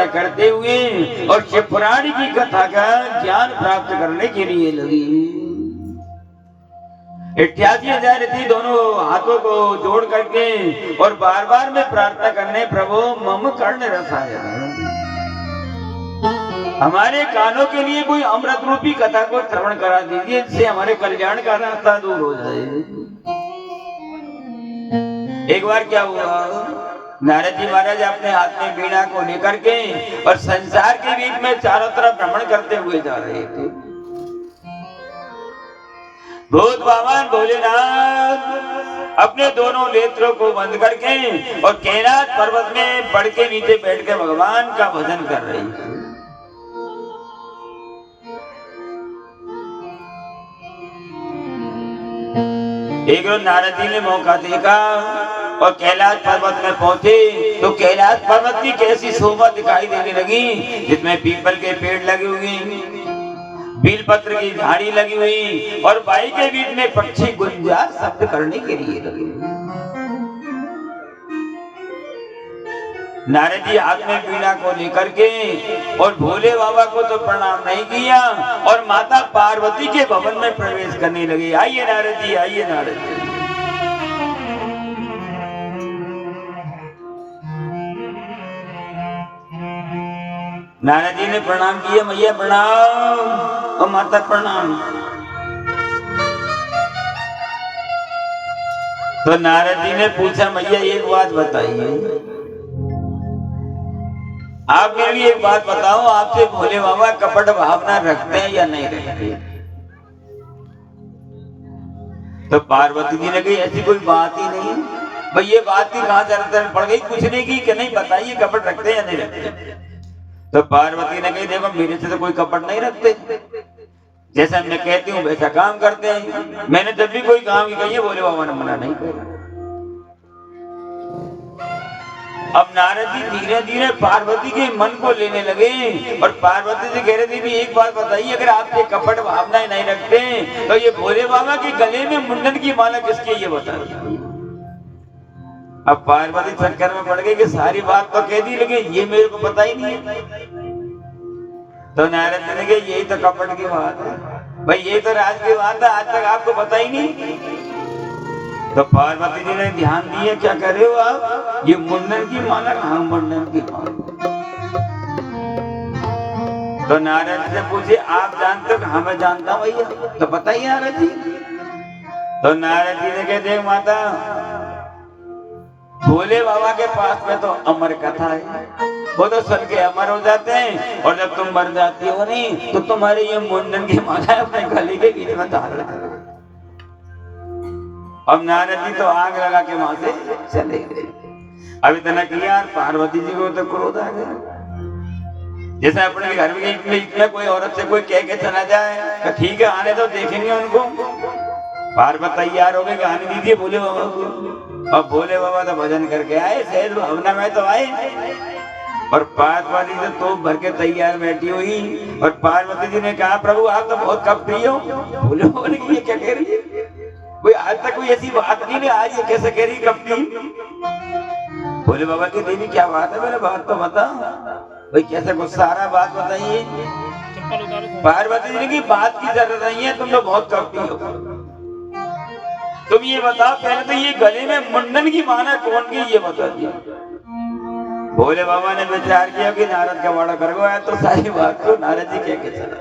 करते हुए और शिवपुराण की कथा का ज्ञान प्राप्त करने के लिए लगी। 88,000 थी, दोनों हाथों को जोड़ करके और बार बार में प्रार्थना करने, प्रभु मम कर्ण रसायन, हमारे कानों के लिए कोई अमृत रूपी कथा को श्रवण करा दीजिए, जिससे हमारे कल्याण का रास्ता दूर हो जाए। एक बार क्या हुआ, नारद जी महाराज अपने हाथ में वीणा को लेकर के और संसार के बीच में चारों तरफ भ्रमण करते हुए जा रहे थे। भूत भगवान भोलेनाथ अपने दोनों नेत्रों को बंद करके और कैलाश पर्वत में पड़ के नीचे बैठ के भगवान का भजन कर रहे थे। एक रोज नारद जी ने मौका देखा और कैलाश पर्वत में पहुंचे तो कैलाश पर्वत की कैसी शोभा दिखाई देने लगी, जिसमें पीपल के पेड़ लगे हुए, बेलपत्र की झाड़ी लगी हुई और वायु के बीच में पक्षी गुंजार शब्द करने के लिए लगे। नारद जी हाथ में वीणा को लेकर के और भोले बाबा को तो प्रणाम नहीं किया और माता पार्वती के भवन में प्रवेश करने लगे। आइए नारद जी, आइए नारद जी। नारद जी ने प्रणाम किया, मैया प्रणाम और माता प्रणाम। तो नारद जी ने पूछा, मैया एक बात बताइए, आप मेरे लिए एक बात बताओ, आपसे भोले बाबा कपट भावना रखते हैं या नहीं रखते? तो पार्वती जी ने कही, ऐसी कोई बात ही नहीं है भाई, ये बात ही कहां जरूरत पड़ गई पूछने की कि नहीं, बताइए कपट रखते हैं या नहीं रखते? तो पार्वती ने कही, देखो मेरे से तो कोई कपट नहीं रखते, जैसा मैं कहती हूँ वैसा काम करते हैं। मैंने जब भी कोई काम किया है भोले बाबा ने मना नहीं किया। अब नारद जी धीरे धीरे पार्वती के मन को लेने लगे और पार्वती जी कह रही थी, एक बात बताइए, अगर आपके कपट भावनाएं नहीं रखते तो ये भोले बाबा के गले में मुंडन की माला किसकी है, ये बता दीजिए। अब पार्वती चक्कर में पड़ गई कि सारी बात तो कह दी लेकिन ये मेरे को पता ही नहीं है। तो नारद जी ने कहा, यही तो कपट की बात है भाई, ये तो राज की बात है, आज तक आपको पता ही नहीं। तो पार्वती जी ने ध्यान दिया, क्या कर रहे हो आप, ये मुंडन की माला कहाँ, मुंडन की माला। तो नारद से पूछे, आप जानते हो? हाँ मैं जानता हूँ भैया। तो बताइए नारद जी। तो नारद जी ने कहा, देख माता, भोले बाबा के पास में तो अमर कथा है, वो तो सुन के अमर हो जाते हैं और जब तुम मर जाती हो नहीं तो तुम्हारे ये मुंडन की माला अपने गले के बीच में डाल रहे। अब नारद जी तो आग लगा के वहां से चले गए। अभी इतना किया, पार्वती जी को तो क्रोध आ गया। जैसे अपने घर में इतना कोई औरत से कोई कह के चला जाए तो ठीक है, आने तो देखेंगे उनको। पार्वती तैयार हो गए, आने दीजिए भोले बाबा को। अब भोले बाबा तो भजन करके आए, सहज भावना में तो आए। और पार्वती तो तोप भर के तैयार बैठी हुई। और पार्वती जी ने कहा प्रभु आप तो बहुत कपटी हो। बोले ये क्या कह रही है, कोई आज तक कोई ऐसी बात नहीं, आज ये कैसे कह रही कपटी। बोले बाबा की देवी क्या बात है, मेरे बात तो बता भाई, कैसे गुस्सा आ रहा, बात बताइए। पार्वती जी की बात की जरूरत नहीं है, तुम तो बहुत कपटी हो। तुम ये बताओ पहले तो ये गले में मुंडन की माना कौन की, ये बता दिया। भोले बाबा ने विचार किया कि नारद का वाड़ा कर गया तो सारी बात को नारद जी कह के चला।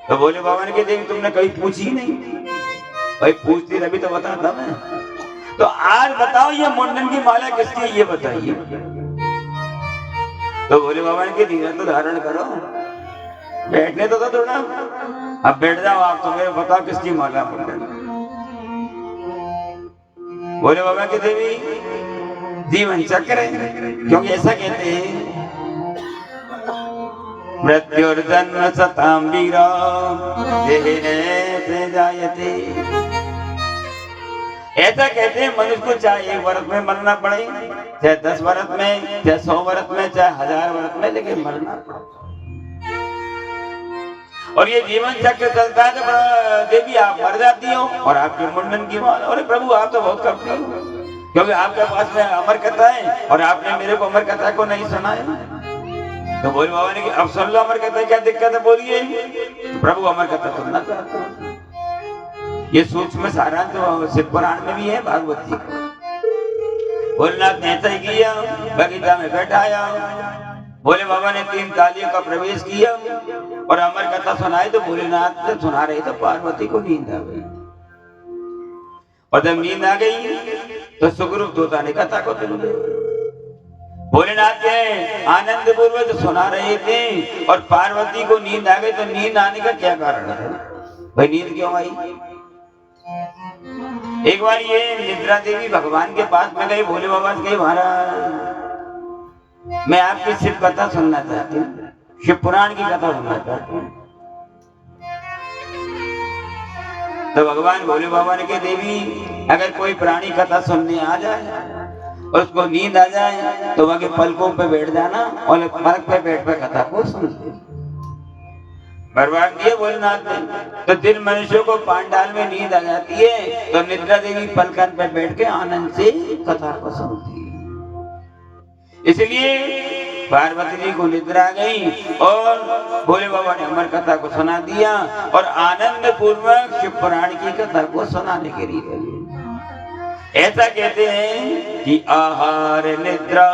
तो भोले बाबा ने कहा देवी तुमने कभी पूछी नहीं, भाई पूछती रही तो बताता मैं। तो आज बताओ ये मुंडन की माला किसकी, ये बताइए। तो भोले बाबा ने कहा धीरज तो धारण करो, बैठने तो थोड़ा, अब बैठ जाओ आप, तो मेरे बताओ किसकी माला मुंडन। भोले बाबा की देवी जीवन चक्र है, क्योंकि ऐसा कहते हैं मृत्युर्जन्म सताम वीरा देहिने से जायते। ऐसा कहते हैं मनुष्य को चाहे 1 वर्ष में मरना पड़े, चाहे 10 वर्ष में, चाहे 100 वर्ष में, चाहे 1000 वर्ष में, लेकिन मरना पड़े। और ये जीवन चक्र चलता है तो देवी आप मर जाती हो और आपके मुंडन की माला। अरे प्रभु आप तो बहुत करते हो, क्योंकि आपके पास में अमर कथा है और आपने मेरे को अमर कथा को नहीं सुनाया। तो भोले बाबा ने कि अब सुन लो अमर कथा, क्या दिक्कत है बोलिए। तो प्रभु अमर कथा सुनना चाहते हो। ये सूक्ष्म सारांश तो शिव पुराण में भी है, भागवत जी का। भोलेनाथ ने ऐसा ही किया, बगीचा में बैठाया, भोले बाबा ने 3 तालियों का प्रवेश किया और अमर कथा सुनाई। तो भोलेनाथ से सुना रहे तो पार्वती को नींद आ गई। और जब नींद आ गई तो सुग्रीव तोता ने कथा को सुन लिया। भोलेनाथ के आनंद पूर्वक सुना रहे थे और पार्वती को नींद आ गई। तो नींद आने का क्या कारण है भाई, नींद क्यों आई। एक बार ये निद्रा देवी भगवान के पास में गई, भोले बाबा से गई महाराज मैं आपकी शिव कथा सुनना चाहती हूँ, शिव पुराण की कथा सुनना चाहती हूँ। तो भगवान भोले बाबा ने कहा देवी अगर कोई प्राणी कथा सुनने आ जाए और उसको नींद आ जाए तो वह पलकों पे बैठ जाना और पलक पे बैठ कर कथा को सुन। बर्बाद दिए भोलेनाथ ने। तो जिन मनुष्यों को पांडाल में नींद आ जाती है तो निद्रा देवी पलकन पे बैठ के आनंद से कथा को सुनती है। इसलिए पार्वती जी को निद्रा आ गई और भोले बाबा ने अमर कथा को सुना दिया और आनंद पूर्वक शिव पुराण की कथा को सुनाने के लिए लगे। ऐसा कहते हैं कि आहार निद्रा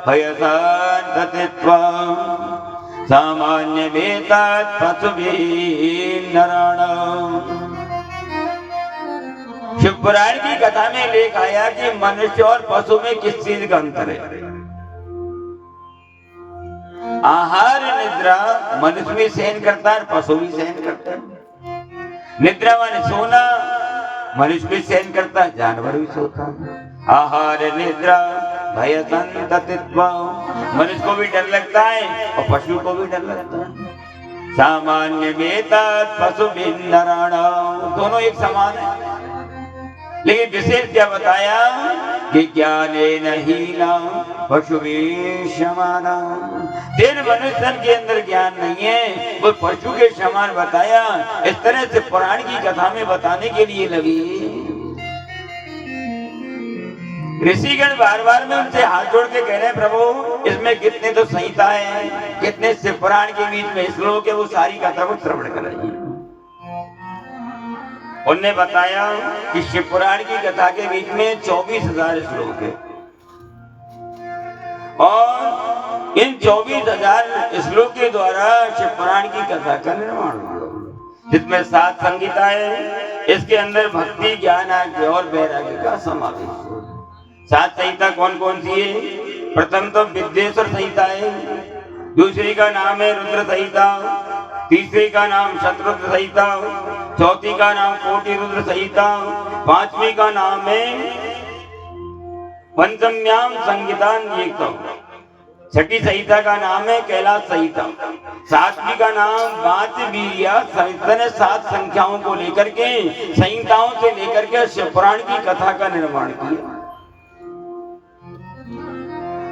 भय शांतत्व सामान्य वेदात पशुभिः नराणाम्। शिव पुराण की कथा में लेख आया कि मनुष्य और पशु में किस चीज का अंतर है। आहार निद्रा मनुष्य भी सहन करता है, पशु भी सहन करता है। निद्रा माने सोना, मनुष्य भी सहन करता है, जानवर भी सोता है। आहार निद्रा भय संततित्व, मनुष्य को भी डर लगता है और पशु को भी डर लगता है। सामान्य वेदात पशु नराणाम्, दोनों एक समान है। लेकिन विशेष क्या बताया कि ज्ञानेन हीनाम् पशुभिः समानाम्। जिन मनुष्य के अंदर ज्ञान नहीं है वो पशु के समान बताया। इस तरह से पुराण की कथा में बताने के लिए लगी। ऋषिगण बार बार में उनसे हाथ जोड़ के कह रहे हैं प्रभु इसमें कितने तो संहिता है, कितने शिव पुराण के बीच में श्लोक है, वो सारी कथा को श्रवण कराइए। उनने बताया कि शिव पुराण की कथा के बीच में 24,000 श्लोक है और इन 24,000 श्लोक के द्वारा शिव पुराण की कथा का निर्माण हुआ, जिसमें 7 संहिताएं, इसके अंदर भक्ति ज्ञान और वैराग्य का समावेश है। 7 संहिता कौन कौन सी है? प्रथम तो विद्येश्वर संहिता है, दूसरी का नाम है रुद्र संहिता, तीसरी का नाम शतरुद्र संहिता, चौथी का नाम कोटि रुद्र संहिता, 5वीं का नाम है पंचम्याम संहितान्येकम्, छठी संहिता का नाम है कैलाश संहिता, 7वीं का नाम वाचवीर्या संहिता ने 7 संख्याओं को लेकर के संहिताओं से लेकर के शिव पुराण की कथा का निर्माण किया।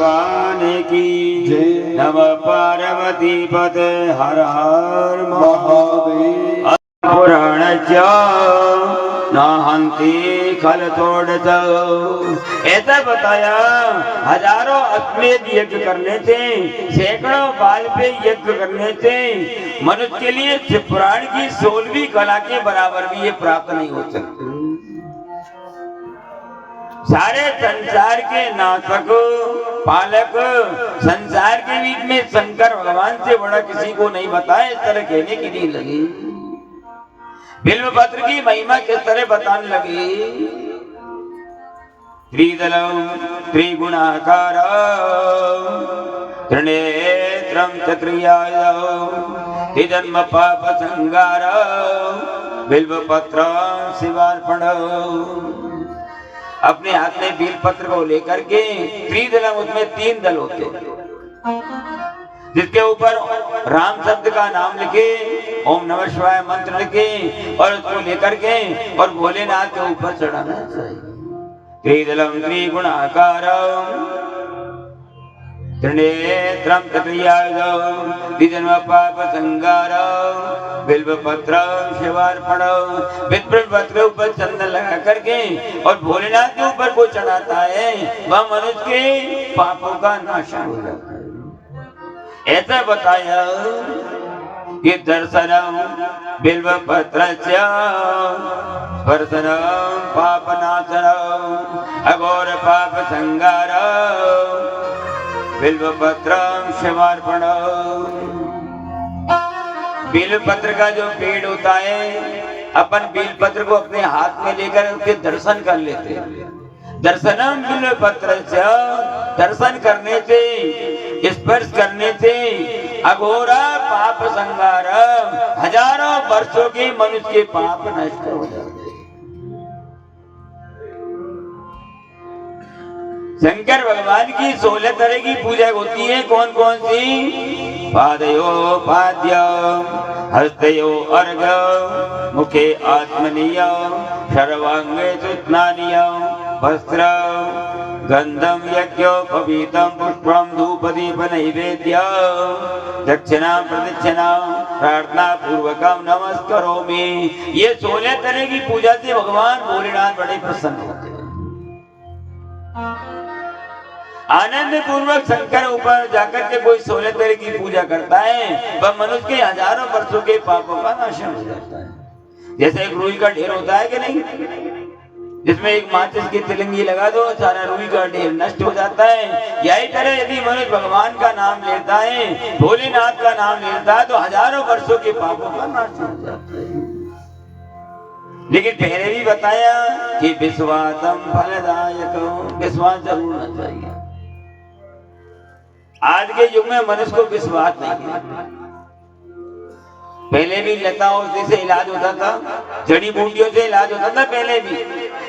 भगवान की जय। नमः पार्वती पते हर हर महादेव। पुराणस्य नाहंती खल तोड़त। ऐसा बताया हजारों अश्वमेध यज्ञ करने से, सैकड़ों बाल पे यज्ञ करने से मनुष्य के लिए शिव पुराण की 16वीं कला के बराबर भी ये प्राप्त नहीं हो सकती। सारे संसार के नाशक पालक, संसार के बीच में शंकर भगवान से बड़ा किसी को नहीं बताया, इस तरह कहने की नहीं लगी। बिल्वपत्र की महिमा किस तरह बताने लगी। त्रिदलम त्रिगुणाकार त्रिनेत्रम चतुर्याय त्रिजन्म पाप संगार बिल्वपत्र शिवार्पण। अपने हाथ में बिल्वपत्र को लेकर के त्रिदलम, उसमें 3 दल होते, जिसके ऊपर राम शब्द का नाम लिखे, ओम नमः शिवाय मंत्र लिखे और उसको लेकर के और भोलेनाथ के ऊपर चढ़ाना चाहिए। त्रिदलम त्रिगुणाकारम त्रिनेत्रम चतुर्यायुधम द्विजन्म पाप संगारम बिल्वपत्रम शिवार्पणम। बिल्वपत्र ऊपर चंदन लगा करके और भोलेनाथ के ऊपर को चढ़ाता है, वह मनुष्य के पापों का नाश हो जाता है। ऐसा बताया कि दर्शनम बिल्वपत्रस्य स्पर्शनम पापनाशनम अघोर पाप संगारम बिल्वपत्रम शिवार्पणम। बिल्वपत्र का जो पेड़ होता है, अपन बिल्वपत्र को अपने हाथ में लेकर उसके दर्शन कर लेते हैं। दर्शनम बिल्वपत्रस्य, दर्शन करने से, स्पर्श करने से अघोरा पाप संगार, हजारों वर्षों के मनुष्य के पाप नष्ट हो जाते हैं। शंकर भगवान की 16 तरह की पूजा होती है। कौन कौन सी? पादयो पाद्य, हस्तयो अर्घ, मुखे आत्मनीय, सर्वांगे स्नानीय, वस्त्र गंधम यज्ञोपवीतम पुष्पम धूपदीप नैवेद्य, दक्षिणा प्रदक्षिणा प्रार्थना पूर्वकम नमस्करोमि। ये 16 तरह की पूजा से भगवान भोलेनाथ बड़े प्रसन्न होते हैं। आनंद पूर्वक शंकर ऊपर जाकर के कोई 16 तरह की पूजा करता है, वह मनुष्य के हजारों वर्षों के पापों का नाशन हो जाता है। जैसे एक रुई का ढेर होता है कि नहीं, जिसमें एक माचिस की तिलंगी लगा दो, सारा रुई का ढेर नष्ट हो जाता है। यही तरह यदि मनुष्य भगवान का नाम लेता है, भोलेनाथ का नाम लेता है, तो हजारों वर्षों के पापों का नाश हो जाता है। लेकिन पहले भी बताया कि विश्वासम फलदायक, विश्वास जरूर होना चाहिए। आज के युग में मनुष्य को विश्वास नहीं है। पहले भी लता औषधि से इलाज होता था, जड़ी बूटियों से इलाज होता था। पहले भी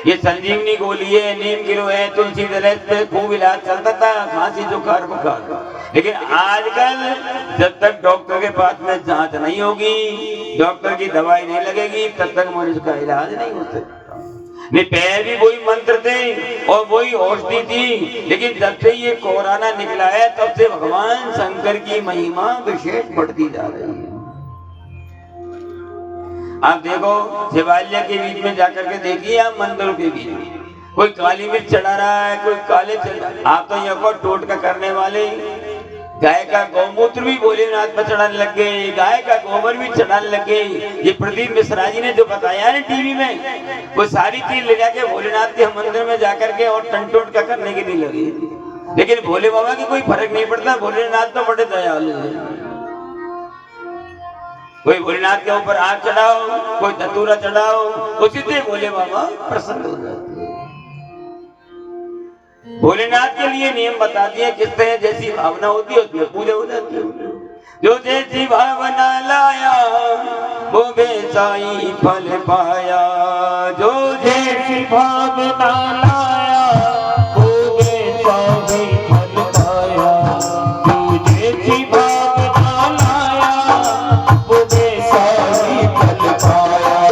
ये संजीवनी गोली है, नीम गिरो है, तुलसी दल पे खूब इलाज चलता था, खांसी जुकाम बुखार। लेकिन आजकल जब तक डॉक्टर के पास में जांच नहीं होगी, डॉक्टर की दवाई नहीं लगेगी, तब तक मनुष्य का इलाज नहीं हो सकता। नहीं, पहले भी वही मंत्र थे और वही औषधि थी, लेकिन जब से ये कोरोना निकला है, तब से भगवान शंकर की महिमा विशेष बढ़ती जा रही है। आप देखो, शिवालय के बीच में जाकर के देखिए, आप मंदिरों के बीच में कोई काली मिर्च चढ़ा रहा है, कोई काले आप तो यहाँ को टोटका करने वाले गाय का गौमूत्र भी भोलेनाथ पर चढ़ाने लग गए, गाय का गोबर भी चढ़ाने लग गए। ये प्रदीप मिश्रा जी ने जो बताया है टीवी में, वो सारी चीज ले जाके भोलेनाथ के मंदिर में जाकर के और टंटोट का करने के लिए लगी। लेकिन भोले बाबा की कोई फर्क नहीं पड़ता, भोलेनाथ तो बड़े दयालु है। कोई भोलेनाथ के ऊपर आग चढ़ाओ, कोई धतूरा चढ़ाओ, उसी से भोले बाबा प्रसन्न हो जाते हैं। भोलेनाथ के लिए नियम बता दिए, किस तरह जैसी भावना होती है उसमें पूजा हो जाती है। जो जैसी भावना लाया वो वैसा ही फल पाया, जो जैसी भावना लाया वो वैसा ही फल पाया, जो जैसी भावना लाया वो वैसा ही फल पाया।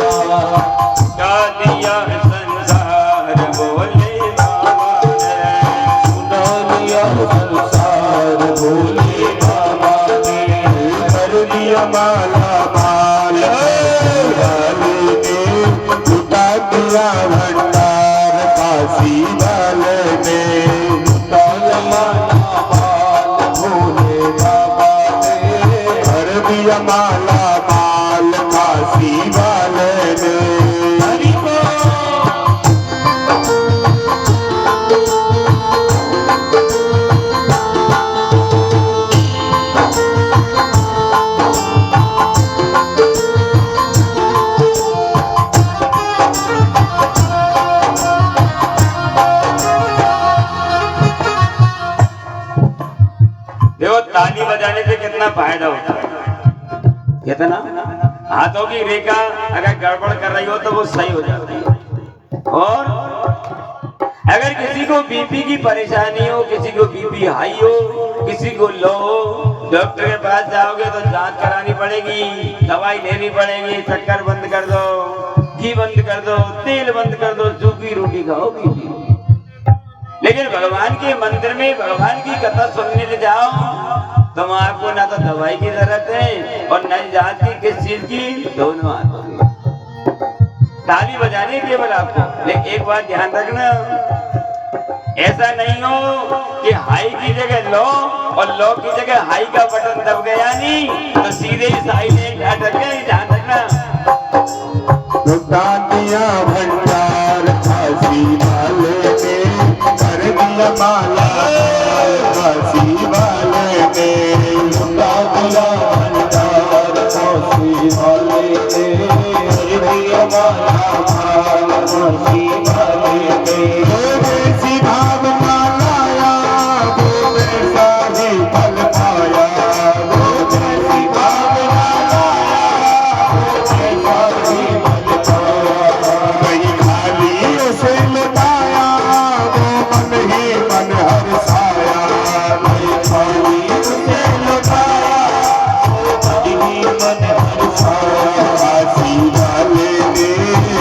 गा दिया संसार भोले बाबा ने, सुना दिया संसार भोले बाबा ने कर दिया माला माल वाले ने लुटा दिया भंडार काशी वाले ने लुटा माला माल भोले बाबा ने कर दिया माला माल काशी वाले ने। ताली बजाने से कितना फायदा होता है, कितना हाथों की रेखा अगर गड़बड़ कर रही हो तो वो सही हो जाती है। और अगर किसी को बीपी की परेशानी हो, किसी को बीपी हाई हो, किसी को लो हो, डॉक्टर के पास जाओगे तो जांच करानी पड़ेगी, दवाई लेनी पड़ेगी, शक्कर बंद कर दो, घी बंद कर दो, तेल बंद कर दो, सूखी रोटी खाओ बीपी। लेकिन भगवान के मंदिर में भगवान की कथा सुनने ले जाओ तो आपको ना तो दवाई की जरूरत है और न जात की किस चीज की, दोनों हाथों की ताली बजाने केवल आपको। लेकिन एक बात ध्यान रखना, ऐसा नहीं हो कि हाई की जगह लो और लो की जगह हाई का बटन दब गया नहीं तो सीधे ही साइड एक अटक गए। ध्यान रखना। लुटा दिया भंडार काशी वाले ने कर दिया माला काशी वाले ने लुटा दिया भंडार काशी वाले ने कर दिया माला काशी वाले ने। जैसी भावना लाया वो वैसा ही फल पाया, वो जैसी भावना लाया वो वैसा ही फल पाया। कहीं खाली उसे लुटाया वो मन ही मन हर्षाया, कहीं खाली उसे लुटाया वो मन ही मन हर्षाया। काशी वाले ने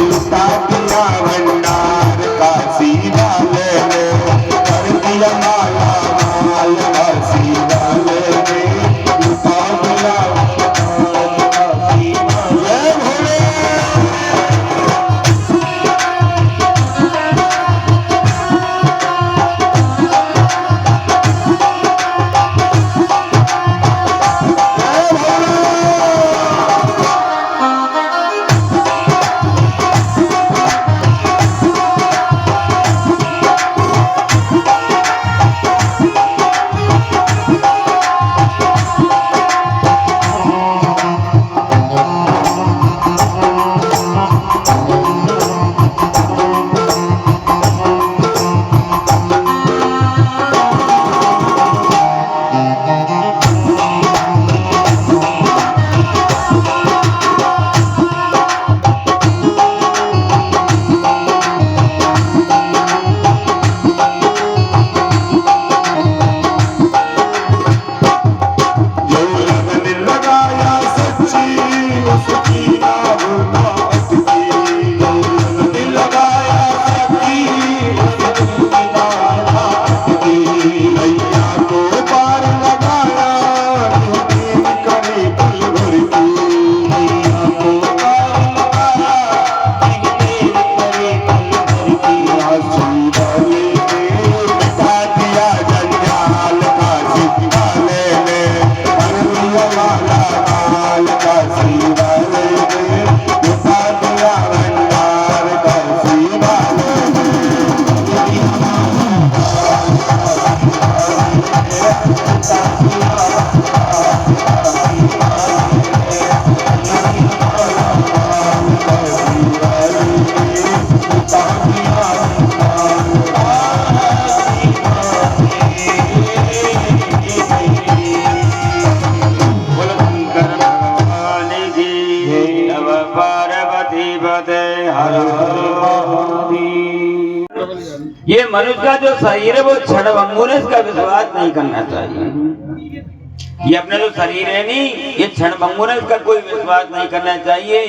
लुटा दिया भंडार काशी वाले ने कर दिया माला माल काशी वाले ने लुटा दिया भंडार काशी वाले भोले। ये मनुष्य का जो शरीर है वो क्षणभंगुर है, इसका विश्वास नहीं करना चाहिए। ये अपना जो शरीर है नहीं, ये क्षणभंगुर है, इसका कोई विश्वास नहीं करना चाहिए।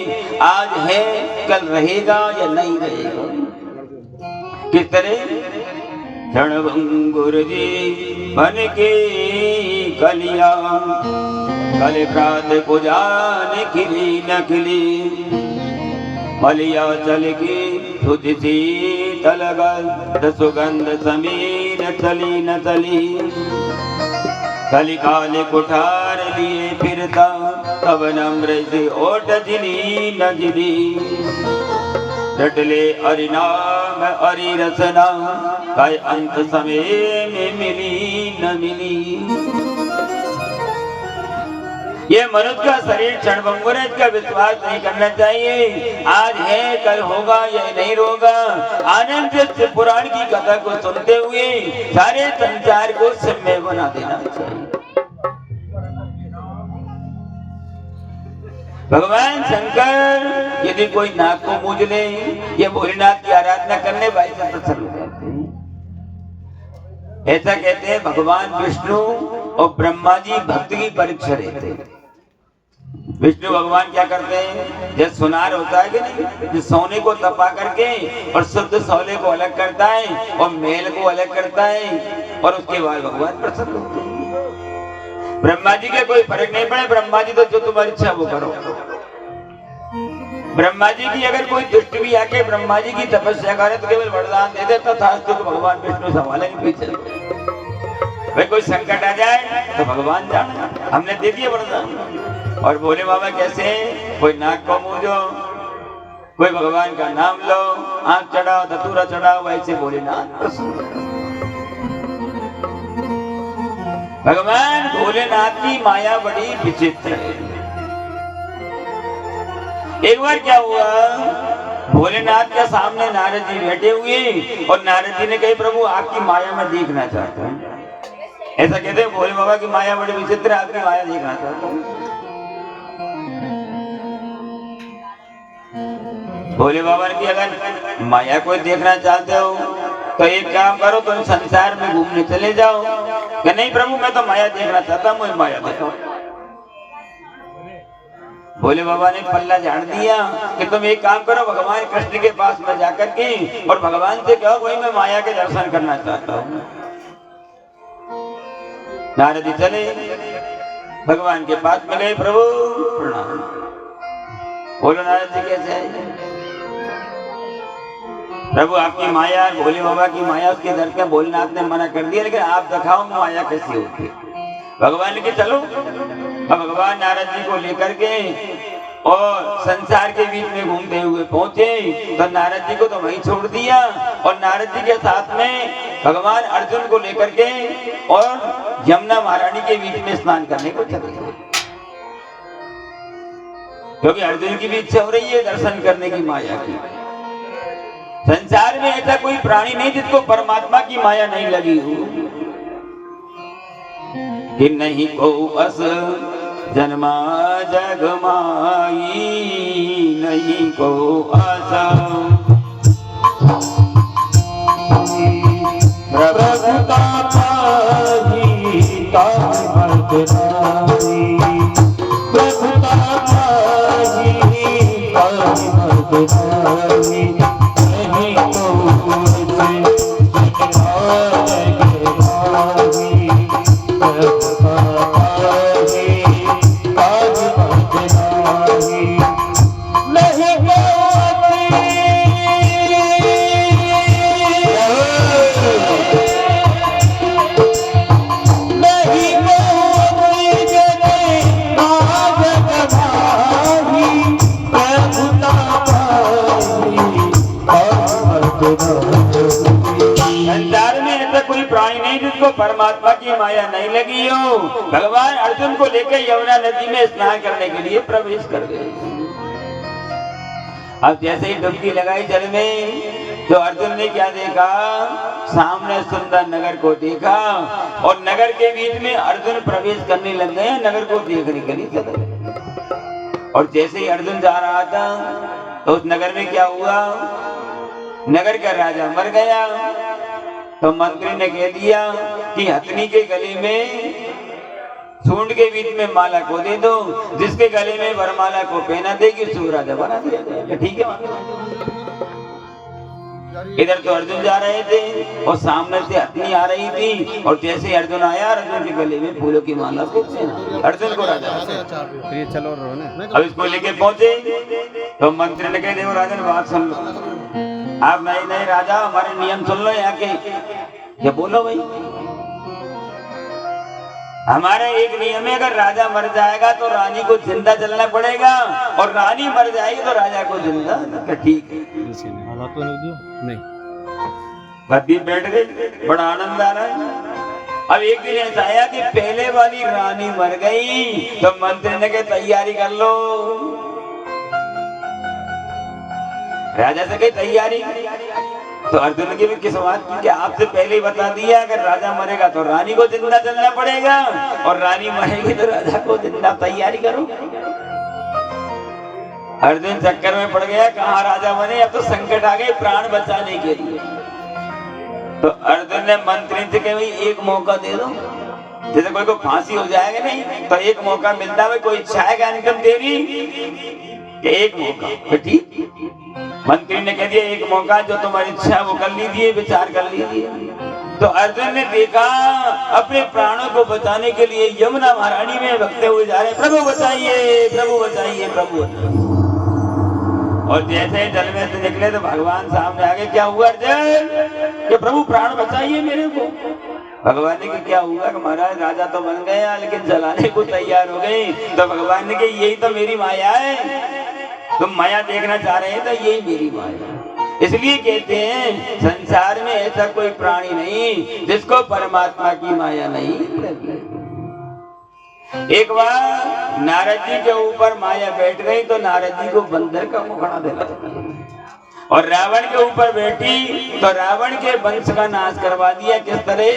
आज है कल रहेगा या नहीं रहेगा। किस तरह क्षणभंगुर जी बन के कलिया, कल प्रात को जान खिली न खिली, मलिया चल की तुझ सी तलगल, सुगंध समीर चली न चली, कली काले कुठार लिए फिरता, तब नम्र से ओट जिली न जिली, डटले अरिनाम अरि रसना, काय अंत समय में मिली न मिली। ये मनुष्य का शरीर क्षणभंगुर है, इसका विश्वास नहीं करना चाहिए। आज है कल होगा, यह नहीं होगा। आनंद से पुराण की कथा को सुनते हुए सारे संसार को सम्य बना देना चाहिए। भगवान शंकर यदि कोई नाक को मूंझ ले, ये भोलेनाथ की आराधना करने वाले से प्रसन्न हो जाते हैं। ऐसा कहते हैं भगवान विष्णु और ब्रह्मा जी भक्त की परीक्षा लेते हैं। विष्णु भगवान क्या करते हैं, जैसे सुनार होता है कि नहीं, जो सोने को तपा करके और शुद्ध सोने को अलग करता है और मेल को अलग करता है, और उसके बाद भगवान प्रसन्न होते हैं। ब्रह्मा जी के कोई फर्क नहीं पड़े, ब्रह्मा जी तो जो तुम्हारी इच्छा वो करो। ब्रह्मा जी की अगर कोई दुष्ट भी आके ब्रह्मा जी की तपस्या करे तो केवल वरदान दे दे, तथास्तु तो भगवान विष्णु संभालेंगे पीछे। भाई कोई संकट आ जाए तो भगवान जाने, हमने दे दिया वरदान। और भोले बाबा कैसे, कोई नाक को मूंझो, कोई भगवान का नाम लो, आंख चढ़ाओ, धतूरा चढ़ाओ, वैसे भोलेनाथ भगवान भोलेनाथ की माया बड़ी विचित्र है। एक बार क्या हुआ, भोलेनाथ के सामने नारद जी बैठे हुए और नारद जी ने कही प्रभु आपकी माया में देखना चाहता हूं। ऐसा कहते हैं भोले बाबा की माया बड़ी विचित्र, आपकी माया देखना चाहता हूं। भोले बाबा ने की अगर माया को देखना चाहते हो तो एक काम करो, तुम संसार में घूमने चले जाओ। कि नहीं प्रभु मैं तो माया देखना चाहता हूँ, मुझे माया दिखाओ। भोले बाबा ने पल्ला झाड़ दिया कि तुम एक काम करो, भगवान कृष्ण के पास में जाकर के और भगवान से कहो भाई मैं माया के दर्शन करना चाहता हूँ। नारद जी चले भगवान के पास में गए, प्रभु प्रणाम। बोलो नारद जी कैसे है प्रभु, आपकी माया, भोले बाबा की माया, उसके दर्शन भोलेनाथ ने मना कर दिया, लेकिन आप दिखाओ माया कैसी होती है। भगवान ने कहा चलो। अब भगवान नारद जी को लेकर के और संसार के बीच में घूमते हुए पहुंचे तो नारद जी को तो वहीं छोड़ दिया और नारद जी के साथ में भगवान अर्जुन को लेकर के और यमुना महारानी के बीच में स्नान करने को चले गए, क्योंकि अर्जुन की भी इच्छा हो रही है दर्शन करने की माया की। संसार में ऐसा कोई प्राणी नहीं जिसको परमात्मा की माया नहीं लगी हो, कि नहीं को अस जन्मा जग माई, नहीं को आसा प्रभुता पाही ताहि मत नाहि, प्रभुता पाही ताहि मत नाहि, नहीं को संसार में ऐसा कोई प्राणी नहीं जिसको परमात्मा की माया नहीं लगी हो। भगवान अर्जुन को लेकर यमुना नदी में स्नान करने के लिए प्रवेश कर गए। अब जैसे ही डुबकी लगाई जल में तो अर्जुन ने क्या देखा, सामने सुंदर नगर को देखा और नगर के बीच में अर्जुन प्रवेश करने लग गए, नगर को देखने के लिए चले गए। और जैसे ही अर्जुन जा रहा था तो उस नगर में क्या हुआ, नगर का राजा मर गया। तो मंत्री ने कह दिया कि हथनी के गले में सूंड के बीच में माला को दे दो, जिसके गले में वरमाला को पहना देगी उसको राजा बना दिया जाएगा। ठीक है, इधर तो अर्जुन जा रहे थे और सामने से हथनी आ रही थी, और जैसे अर्जुन आया, अर्जुन के गले में फूलों की माला को अर्जुन को राजा चलो अब इसको लेके पहुंचे तो मंत्री ने कह देखो राजन बात सुन लो, आप नहीं नहीं राजा हमारे नियम सुन लो यहाँ के। क्या बोलो भाई? हमारा एक नियम है, अगर राजा मर जाएगा तो रानी को जिंदा जलना पड़ेगा, और रानी मर जाएगी तो राजा को जिंदा। ठीक है, नहीं गद्दी बैठ गई, बड़ा आनंद आ रहा है। अब एक दिन ऐसा आया कि पहले वाली रानी मर गई, तो मंत्री ने कहा तैयारी कर लो। राजा से कही तैयारी, तो अर्जुन की भी किस बात की कि आपसे पहले ही बता दिया, अगर राजा मरेगा तो रानी को जिंदा जलना पड़ेगा, और रानी मरेगी तो राजा को जिंदा। तैयारी करो। अर्जुन चक्कर में पड़ गया, कहाँ राजा बने, अब तो संकट आ गए प्राण बचाने के लिए। तो अर्जुन ने मंत्री से कहा भाई एक मौका दे दो, जैसे कोई को फांसी हो जाएगा नहीं तो एक मौका मिलता है, कोई इच्छा है क्या इनकम तेरी कि एक मौका? तो ठीक, मंत्री ने कह दिया एक मौका, जो तुम्हारी इच्छा वो कर लीजिए, विचार कर लीजिए। तो अर्जुन ने देखा अपने प्राणों को बचाने के लिए यमुना महारानी में भगते हुए जा रहे, प्रभु बचाइए प्रभु बचाइए प्रभु बचाइए। और जैसे जल में से निकले तो भगवान सामने आगे, क्या हुआ अर्जुन? कि प्रभु प्राण बचाइए मेरे को। भगवान ने कहा क्या हुआ? कि महाराज राजा तो बन गया लेकिन जलाने को तैयार हो गई। तो भगवान ने कहा यही तो मेरी माया है, तुम माया देखना चाह रहे हैं तो यही मेरी माया। इसलिए कहते हैं संसार में ऐसा कोई प्राणी नहीं जिसको परमात्मा की माया नहीं लगी। एक बार नारद जी के ऊपर माया बैठ गई तो नारद जी को बंदर का मुखड़ा देना, और रावण के ऊपर बैठी तो रावण के वंश का नाश करवा दिया। किस तरह?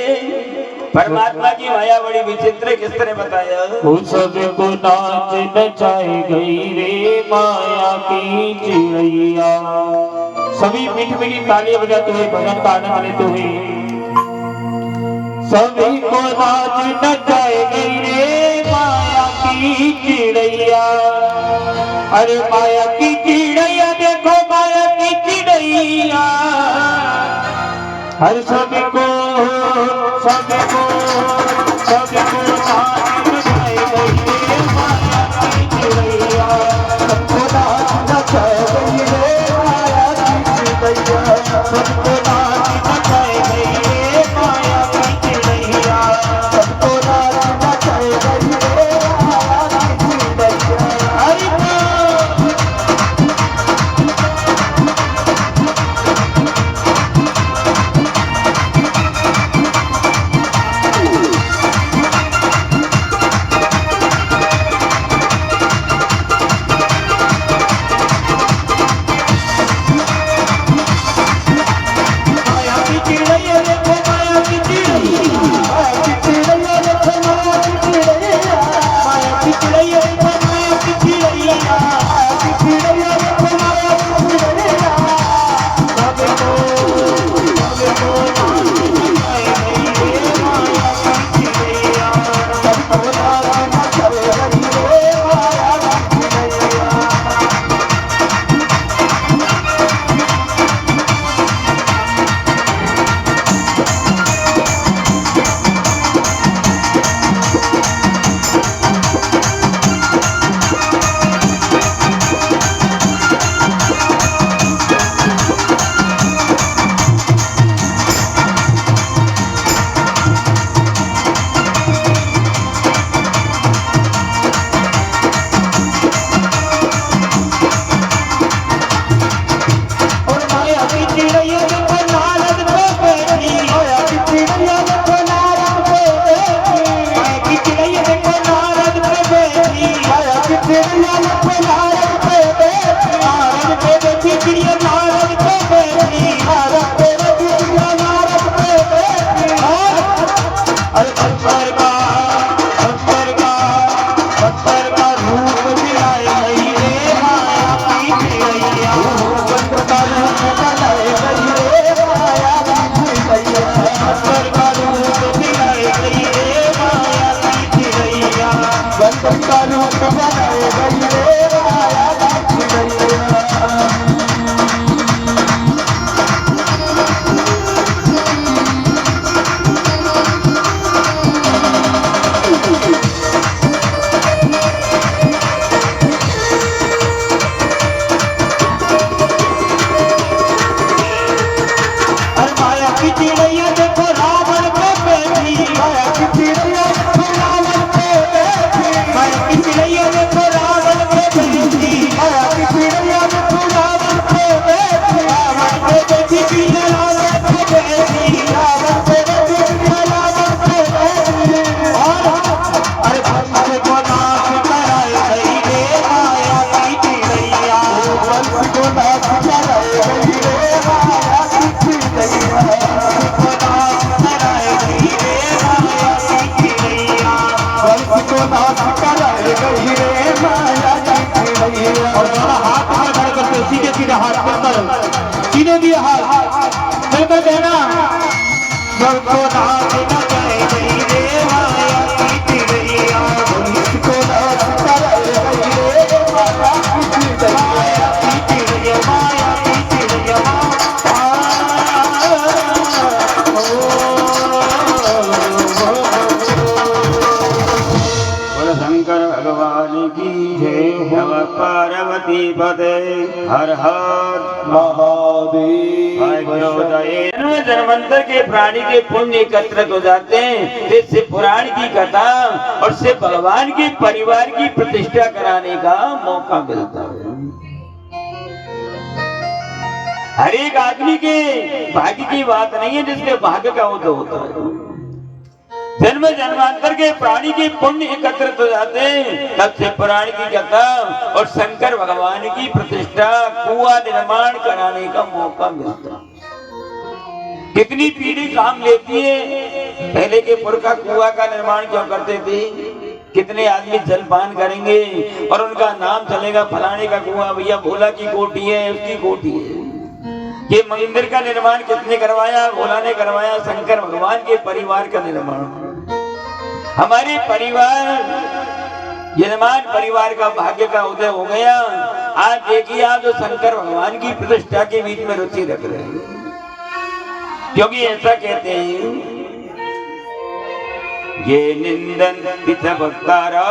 परमात्मा की माया बड़ी विचित्र, किस तरह बताया? सबको नाच नचाए गई रे माया की चिड़ैया। सभी मीठी मीठी तालियां बजाते हुए भजन का आनंद लेते हुए सभी को नाच नचाए गई रे माया की चिड़ैया। अरे माया की चिड़ैया देखो माया की चिड़ैया। हर सबको नाच नचाए गई रे माया की चिड़ैया। सबको नाच नचाए गई रे माया की चिड़ैया। सबको नाच नचाए गई रे माया की चिड़ैया। सबको नाच नचाए गई रे माया की चिड़ैया। हरि वंश को नाश कराए गई रे माया की चिड़ैया। और दोनों हाथ में धर करके सीधे सीधे हाथ पकड़, सीधे दिए हाथ चलकर कहना, वंश को नाश कराए गई रे माया की चिड़ैया। वंश को नाश कराए गई रे माया की चिड़ैया। माया की चिड़ैया शंकर भगवान की जय। नमः पार्वती पते हर हर महादेव। जन्मांतर के प्राणी के पुण्य एकत्रित हो जाते हैं, इससे पुराण की कथा और से भगवान के परिवार की प्रतिष्ठा कराने का मौका मिलता है। हर एक आदमी के भाग्य की बात नहीं है, जिसके भाग्य का उदय होता है। जन्म जन्मांतर के प्राणी के पुण्य एकत्रित हो जाते हैं, तब से पुराण की कथा और शंकर भगवान की प्रतिष्ठा कुआं निर्माण कराने का मौका मिलता है। कितनी पीढ़ी काम लेती है। पहले के पुरखा कुआं का निर्माण क्यों करते थे? कितने आदमी जलपान करेंगे और उनका नाम चलेगा, फलाने का कुआं, भैया भोला की कोठी है, उसकी कोठी है। ये मंदिर का निर्माण किसने करवाया? भोला ने करवाया। शंकर भगवान के परिवार का निर्माण। हमारे परिवार यजमान परिवार का भाग्य का उदय हो गया। आज देखिए, आप जो शंकर भगवान की प्रतिष्ठा के बीच में रुचि रख रहे हैं, क्योंकि ऐसा कहते हैं, ये निंदन भक्तारा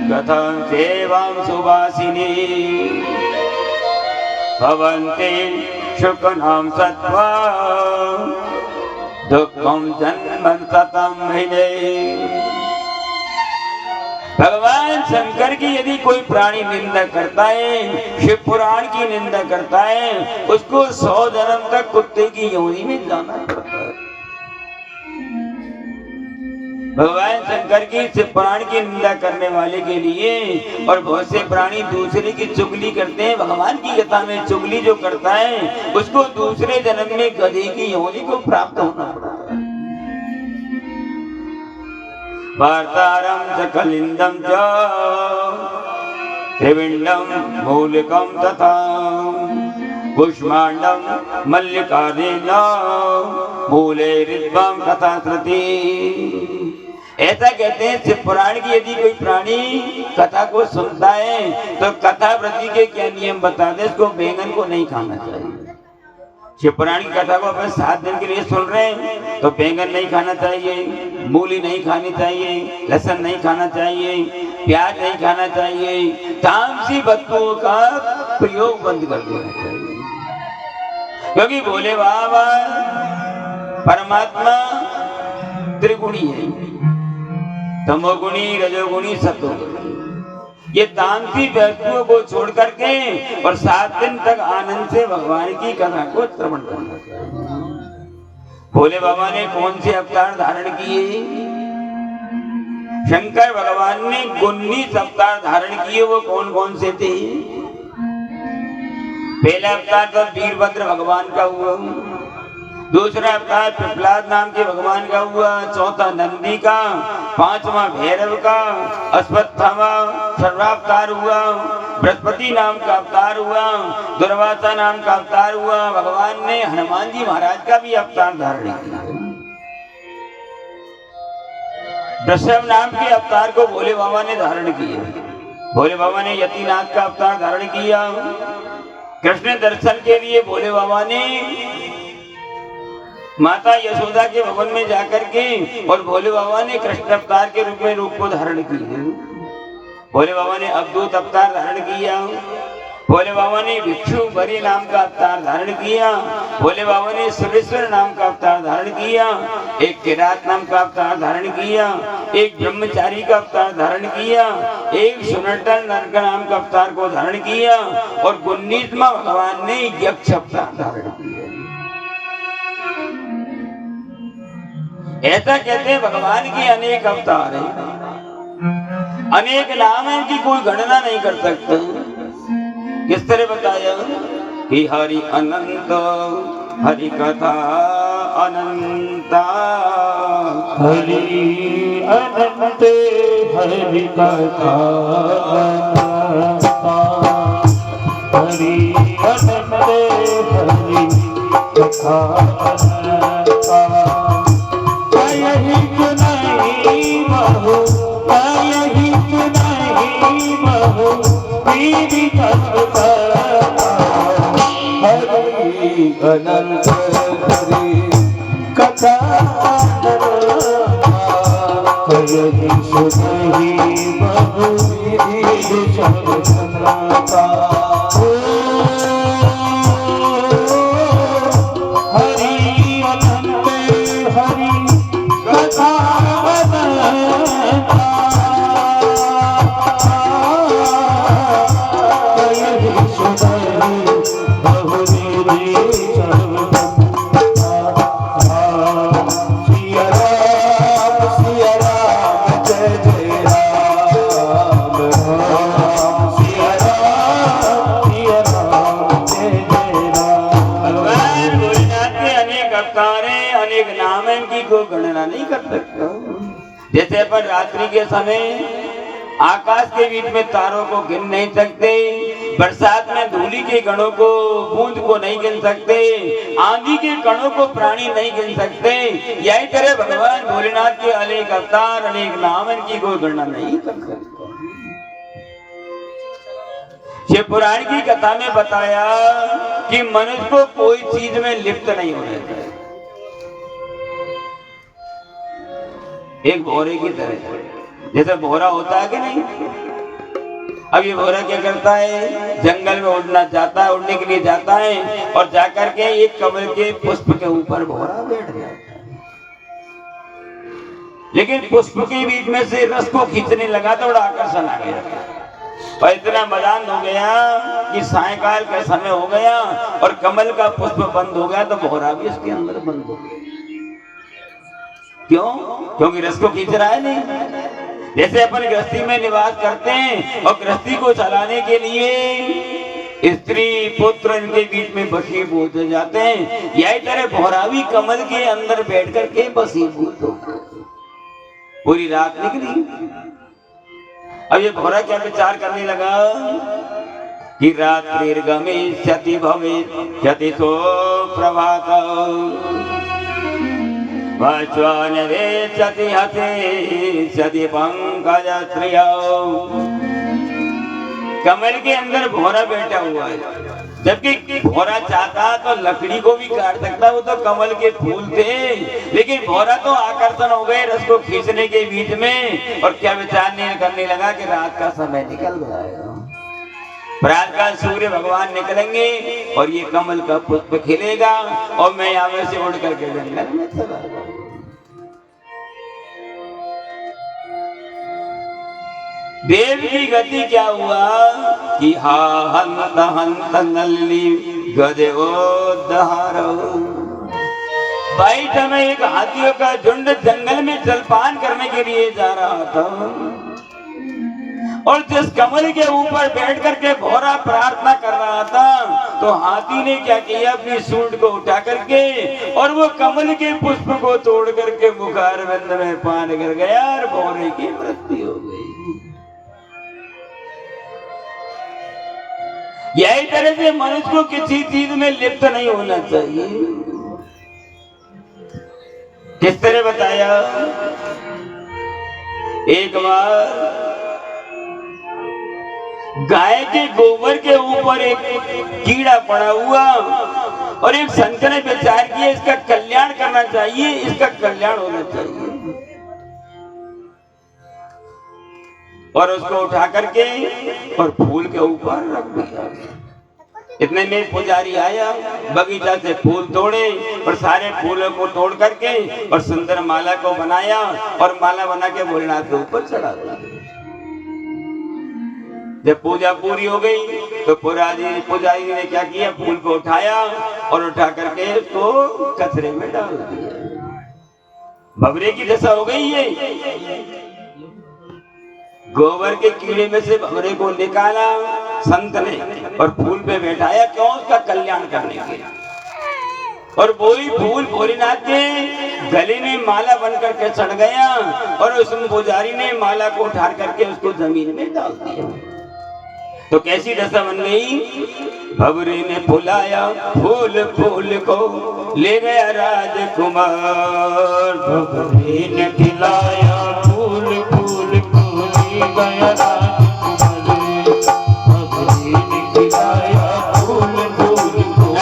कथा सेवां सुवासिनी भवन्ते शुकनाम सत्वा दुःखम जन्मं सतम हिने। भगवान शंकर की यदि कोई प्राणी निंदा करता है, शिव पुराण की निंदा करता है, उसको 100 जन्म तक कुत्ते की योनि में जाना पड़ता है। भगवान शंकर की शिव पुराण की निंदा करने वाले के लिए, और बहुत से प्राणी दूसरे की चुगली करते हैं, भगवान की कथा में चुगली जो करता है उसको दूसरे जन्म में गधे की योनि को प्राप्त होना पड़ता है। वार्तारं सकलिंदं च त्रिविंडं मूलिकं तथा कुष्मांडं मल्लिकार्जुन मूले ऋद्वं कथा श्रुति। ऐसा कहते हैं, शिव पुराण की यदि कोई प्राणी कथा को सुनता है तो कथा व्रती के क्या नियम बता दे, इसको बैंगन को नहीं खाना चाहिए। शिव पुराण की कथा को अपन 7 दिन के लिए सुन रहे हैं तो बैंगन नहीं खाना चाहिए, मूली नहीं खानी चाहिए, लहसुन नहीं खाना चाहिए, प्याज नहीं खाना चाहिए, तामसी वस्तुओं का प्रयोग बंद कर देना चाहिए। क्योंकि भोले बाबा परमात्मा त्रिगुणी है, तमोगुणी, रजोगुणी, सतोगुणी। ये तामसी वस्तुओं को छोड़ करके और 7 दिन तक आनंद से भगवान की कथा को श्रवण करना चाहिए। भोले बाबा ने कौन से अवतार धारण किए? शंकर भगवान ने 19 अवतार धारण किए। वो कौन कौन से थे? पहला अवतार तो वीरभद्र भगवान का हुआ, दूसरा अवतार प्रहलाद नाम के भगवान का हुआ, चौथा नंदी का, 5वां भैरव का, अश्वत्थामा सर्वावतार हुआ, बृहस्पति नाम का अवतार हुआ, दुर्वासा नाम का अवतार हुआ। भगवान ने हनुमान जी महाराज का भी अवतार धारण किया। वृषभ नाम के अवतार को भोले बाबा ने धारण किया। भोले बाबा ने यतिनाथ का अवतार धारण किया। कृष्ण दर्शन के लिए भोले बाबा ने माता यशोदा के भवन में जाकर के, और भोले बाबा ने कृष्ण अवतार के रूप में रूप को धारण किया। भोले बाबा ने अवधूत अवतार धारण किया। भोले बाबा ने भिक्षु बरी नाम का अवतार धारण किया। भोले बाबा ने सुरेश्वर नाम का अवतार धारण किया। एक किरात नाम का अवतार धारण किया। एक ब्रह्मचारी का अवतार धारण किया। एक सुनटन नरक नाम का अवतार को धारण किया। और 19वां भगवान ने यक्ष अवतार धारण किया। ऐसा कहते हैं भगवान के अनेक अवतार हैं, अनेक नाम है कि कोई गणना नहीं कर सकता। किस तरह बताया कि हरि अनंत, हरि कथा अनंता, हरि अनंत हरि कथा हरि अनंत हरि कथा कहीं नहीं बहु कहीं नहीं बहु मेरी कथा हरि अनंत हरि कथा हरि सुनहि बहु विधि सब सनाता हरि अनंत हरि कथा अनंता हरि सुनहि बहु विधि सब को गणना नहीं कर सकता। जैसे अपन रात्रि के समय आकाश के बीच में तारों को गिन नहीं सकते, बरसात में धूली के कणों को बूंद को नहीं गिन सकते, आंधी के कणों को प्राणी नहीं गिन सकते, यही तरह भगवान भोलेनाथ के अनेक अवतार अनेक नाम इनकी कोई गणना नहीं कर सकता। शिव पुराण की कथा में बताया कि मनुष्य को कोई चीज में लिप्त नहीं होना चाहिए, एक भौरे की तरह। जैसे भौरा होता है कि नहीं, अब ये भौरा क्या करता है, जंगल में उड़ना चाहता है, उड़ने के लिए जाता है और जाकर के एक कमल के पुष्प के ऊपर भौरा बैठ जाता है, लेकिन पुष्प के बीच में से रस को खींचने लगा तो बड़ा आकर्षण आ गया और इतना मदान हो गया कि सायंकाल का समय हो गया और कमल का पुष्प बंद हो गया तो भौरा भी इसके अंदर बंद हो गया। क्यों? क्योंकि रस को खींच रहा है नहीं। जैसे अपन गृहस्थी में निवास करते हैं और गृहस्थी को चलाने के लिए स्त्री पुत्र इनके बीच में बशीभूत हो जाते हैं, यही तरह भौरा भी कमल के अंदर बैठ करके बशीभूत हो पूरी रात निकली। अब ये भौरा क्या विचार करने लगा कि रात्रिर्गमे क्षति भवे क्षति सो प्रभात वच्वानवेक्षति हते क्षति पंकज श्रिय। कमल के अंदर भौरा बैठा हुआ है, जबकि भौरा चाहता तो लकड़ी को भी काट सकता, वो तो कमल के फूल थे, लेकिन भौरा तो आकर्षण हो गए रस को खींचने के बीच में और क्या विचार करने लगा कि रात का समय निकल गया है, प्रातःकाल सूर्य भगवान निकलेंगे और ये कमल का पुष्प खिलेगा और मैं यहाँ से उड़ करके जंगल में चला जाऊंगा। देव की गति क्या हुआ कि हा हंत हंत नल्ली गदे ओ दहारो। भाई में एक हाथियों का झुंड जंगल में जलपान करने के लिए जा रहा था और जिस कमल के ऊपर बैठ करके भौरा प्रार्थना कर रहा था तो हाथी ने क्या किया, अपनी सूंड को उठा करके और वो कमल के पुष्प को तोड़ करके मुखारविंद में पान कर गया और भौरे की मृत्यु हो गई। यही तरह से मनुष्य को किसी चीज में लिप्त नहीं होना चाहिए। किस तरह बताया, एक बार गाय के गोबर के ऊपर एक कीड़ा पड़ा हुआ और एक संत ने विचार किया इसका कल्याण करना चाहिए, इसका कल्याण होना चाहिए और उसको उठा करके और फूल के ऊपर रख दिया। इतने में पुजारी आया, बगीचा से फूल तोड़े और सारे फूलों को तोड़ करके और सुंदर माला को बनाया और माला बना के भोलेनाथ के ऊपर चढ़ा दिया। जब पूजा पूरी हो गई तो पुजारी ने क्या किया, फूल को उठाया और उठा करके उसको कचरे में डाल दिया। भवरे की दशा हो गई है। गोबर के कीड़े में से भवरे को निकाला संत ने और फूल पे बैठाया, क्यों? उसका कल्याण करने के लिए। और वही फूल भोलेनाथ के गले में माला बनकर के चढ़ गया और उस पुजारी ने माला को उठा करके उसको जमीन में डाल दिया। तो कैसी दशा बन गई? भवरे ने फुलाया फूल फूल को ले गया राजकुमार। भवरे ने खिलाया फूल फूल को ले गया राजकुमार। भवरे ने खिलाया फूल फूल को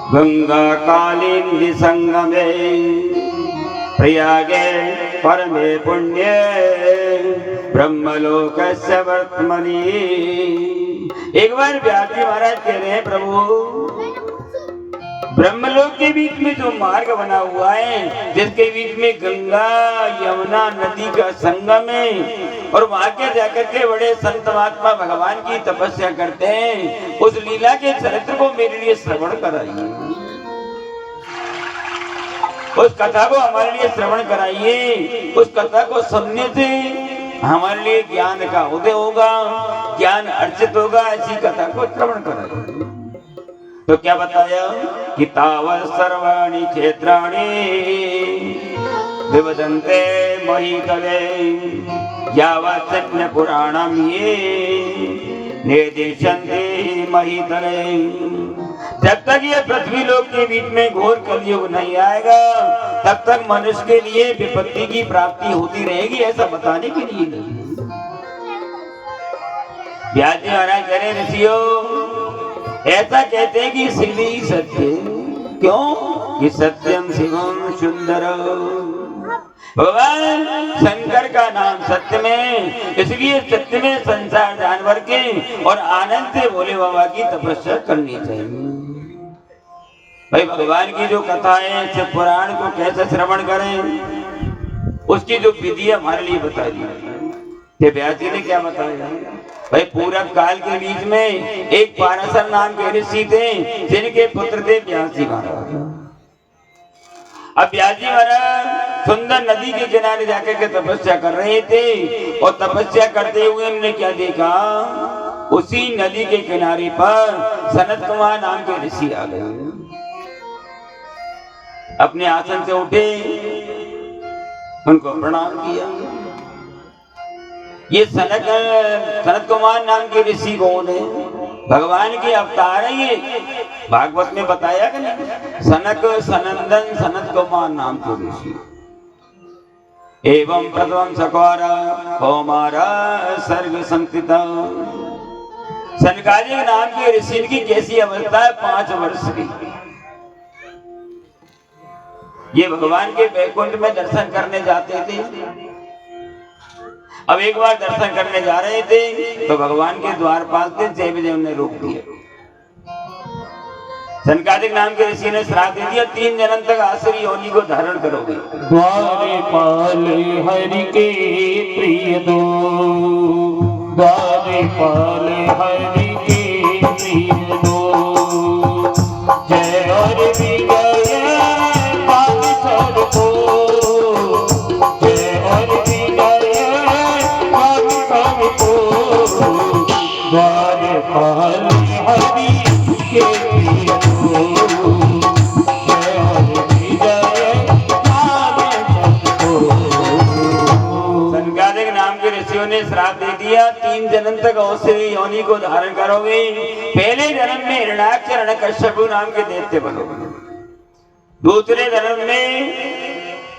गंगा कालिंदी संगमे प्रयागे परमे पुण्य ब्रह्मलोकस्य वर्तमनि। एक बार व्यास जी महाराज कह रहे हैं, प्रभु ब्रह्मलोक के बीच में जो मार्ग बना हुआ है, जिसके बीच में गंगा यमुना नदी का संगम है और वहां के जाकर के बड़े संत महात्मा भगवान की तपस्या करते हैं, उस लीला के चरित्र को मेरे लिए श्रवण कराइए, उस कथा को हमारे लिए श्रवण कराइए। उस कथा को सुनने से हमारे लिए ज्ञान का उदय होगा, ज्ञान अर्जित होगा, ऐसी कथा को श्रवण कराइए। तो क्या बताया कि तावत् सर्वाणि क्षेत्राणि विवदन्ते महीतले यावत् सत्य पुराणम ये निर्देशन्ते महीतले। जब तक ये पृथ्वी लोक के बीच में घोर कलयुग नहीं आएगा, तब तक मनुष्य के लिए विपत्ति की प्राप्ति होती रहेगी, ऐसा बताने के लिए नहीं। व्यास जी महाराज कह रहे ऋषियों, ऐसा कहते हैं कि शिव ही सत्य। क्यों? कि सत्यम शिवम सुंदर। भगवान शंकर का नाम सत्य में, इसलिए सत्य में संसार जानवर के और आनंद से भोले बाबा की तपस्या करनी चाहिए। भाई भगवान की जो कथा है, शिव पुराण को कैसे श्रवण करें, उसकी जो विधि हमारे लिए बता दी। व्यास जी ने क्या बताया? भाई पूरब काल के बीच में एक पाराशर नाम के ऋषि थे, जिनके पुत्र थे व्यास जी महाराज। अब व्यास जी महाराज सुंदर नदी के किनारे जाकर के तपस्या कर रहे थे और तपस्या करते हुए उन्होंने क्या देखा, उसी नदी के किनारे पर सनत कुमार नाम के ऋषि आ गए। अपने आसन से उठे, उनको प्रणाम किया। ये सनत कुमार नाम के ऋषि कौन है? भगवान के अवतार है ये। भागवत में बताया कि नहीं, सनक सनंदन सनत कुमार नाम के ऋषि। एवं प्रथम सकार कौमार सर्ग संस्थित। सनकादिक नाम के ऋषि की कैसी अवस्था है? 5 वर्ष की। ये भगवान के वैकुंठ में दर्शन करने जाते थे। अब एक बार दर्शन करने जा रहे थे तो भगवान के द्वारपाल थे, देवदेव ने रोक दिया। सनकादिक नाम के ऋषि ने श्राप दे दिया, 3 जन्म तक आसुरी योनि को धारण करोगे। द्वारपाल हरि के प्रिय दो, द्वारपाल हरि के प्रिय दो, जय और विजय पाल सबको, जय और विजय पाल सबको, द्वारपाल हरि के प्रिय दो, जय और विजय पाल सबको। सनकादिक नाम के ऋषियों ने श्राप दे दिया, 3 जन्म तक आसुरी योनि को धारण करोगे। पहले जन्म में हिरण्याक्ष हिरण्यकश्यप नाम के दैत्य बनोगे। दूसरे जन्म में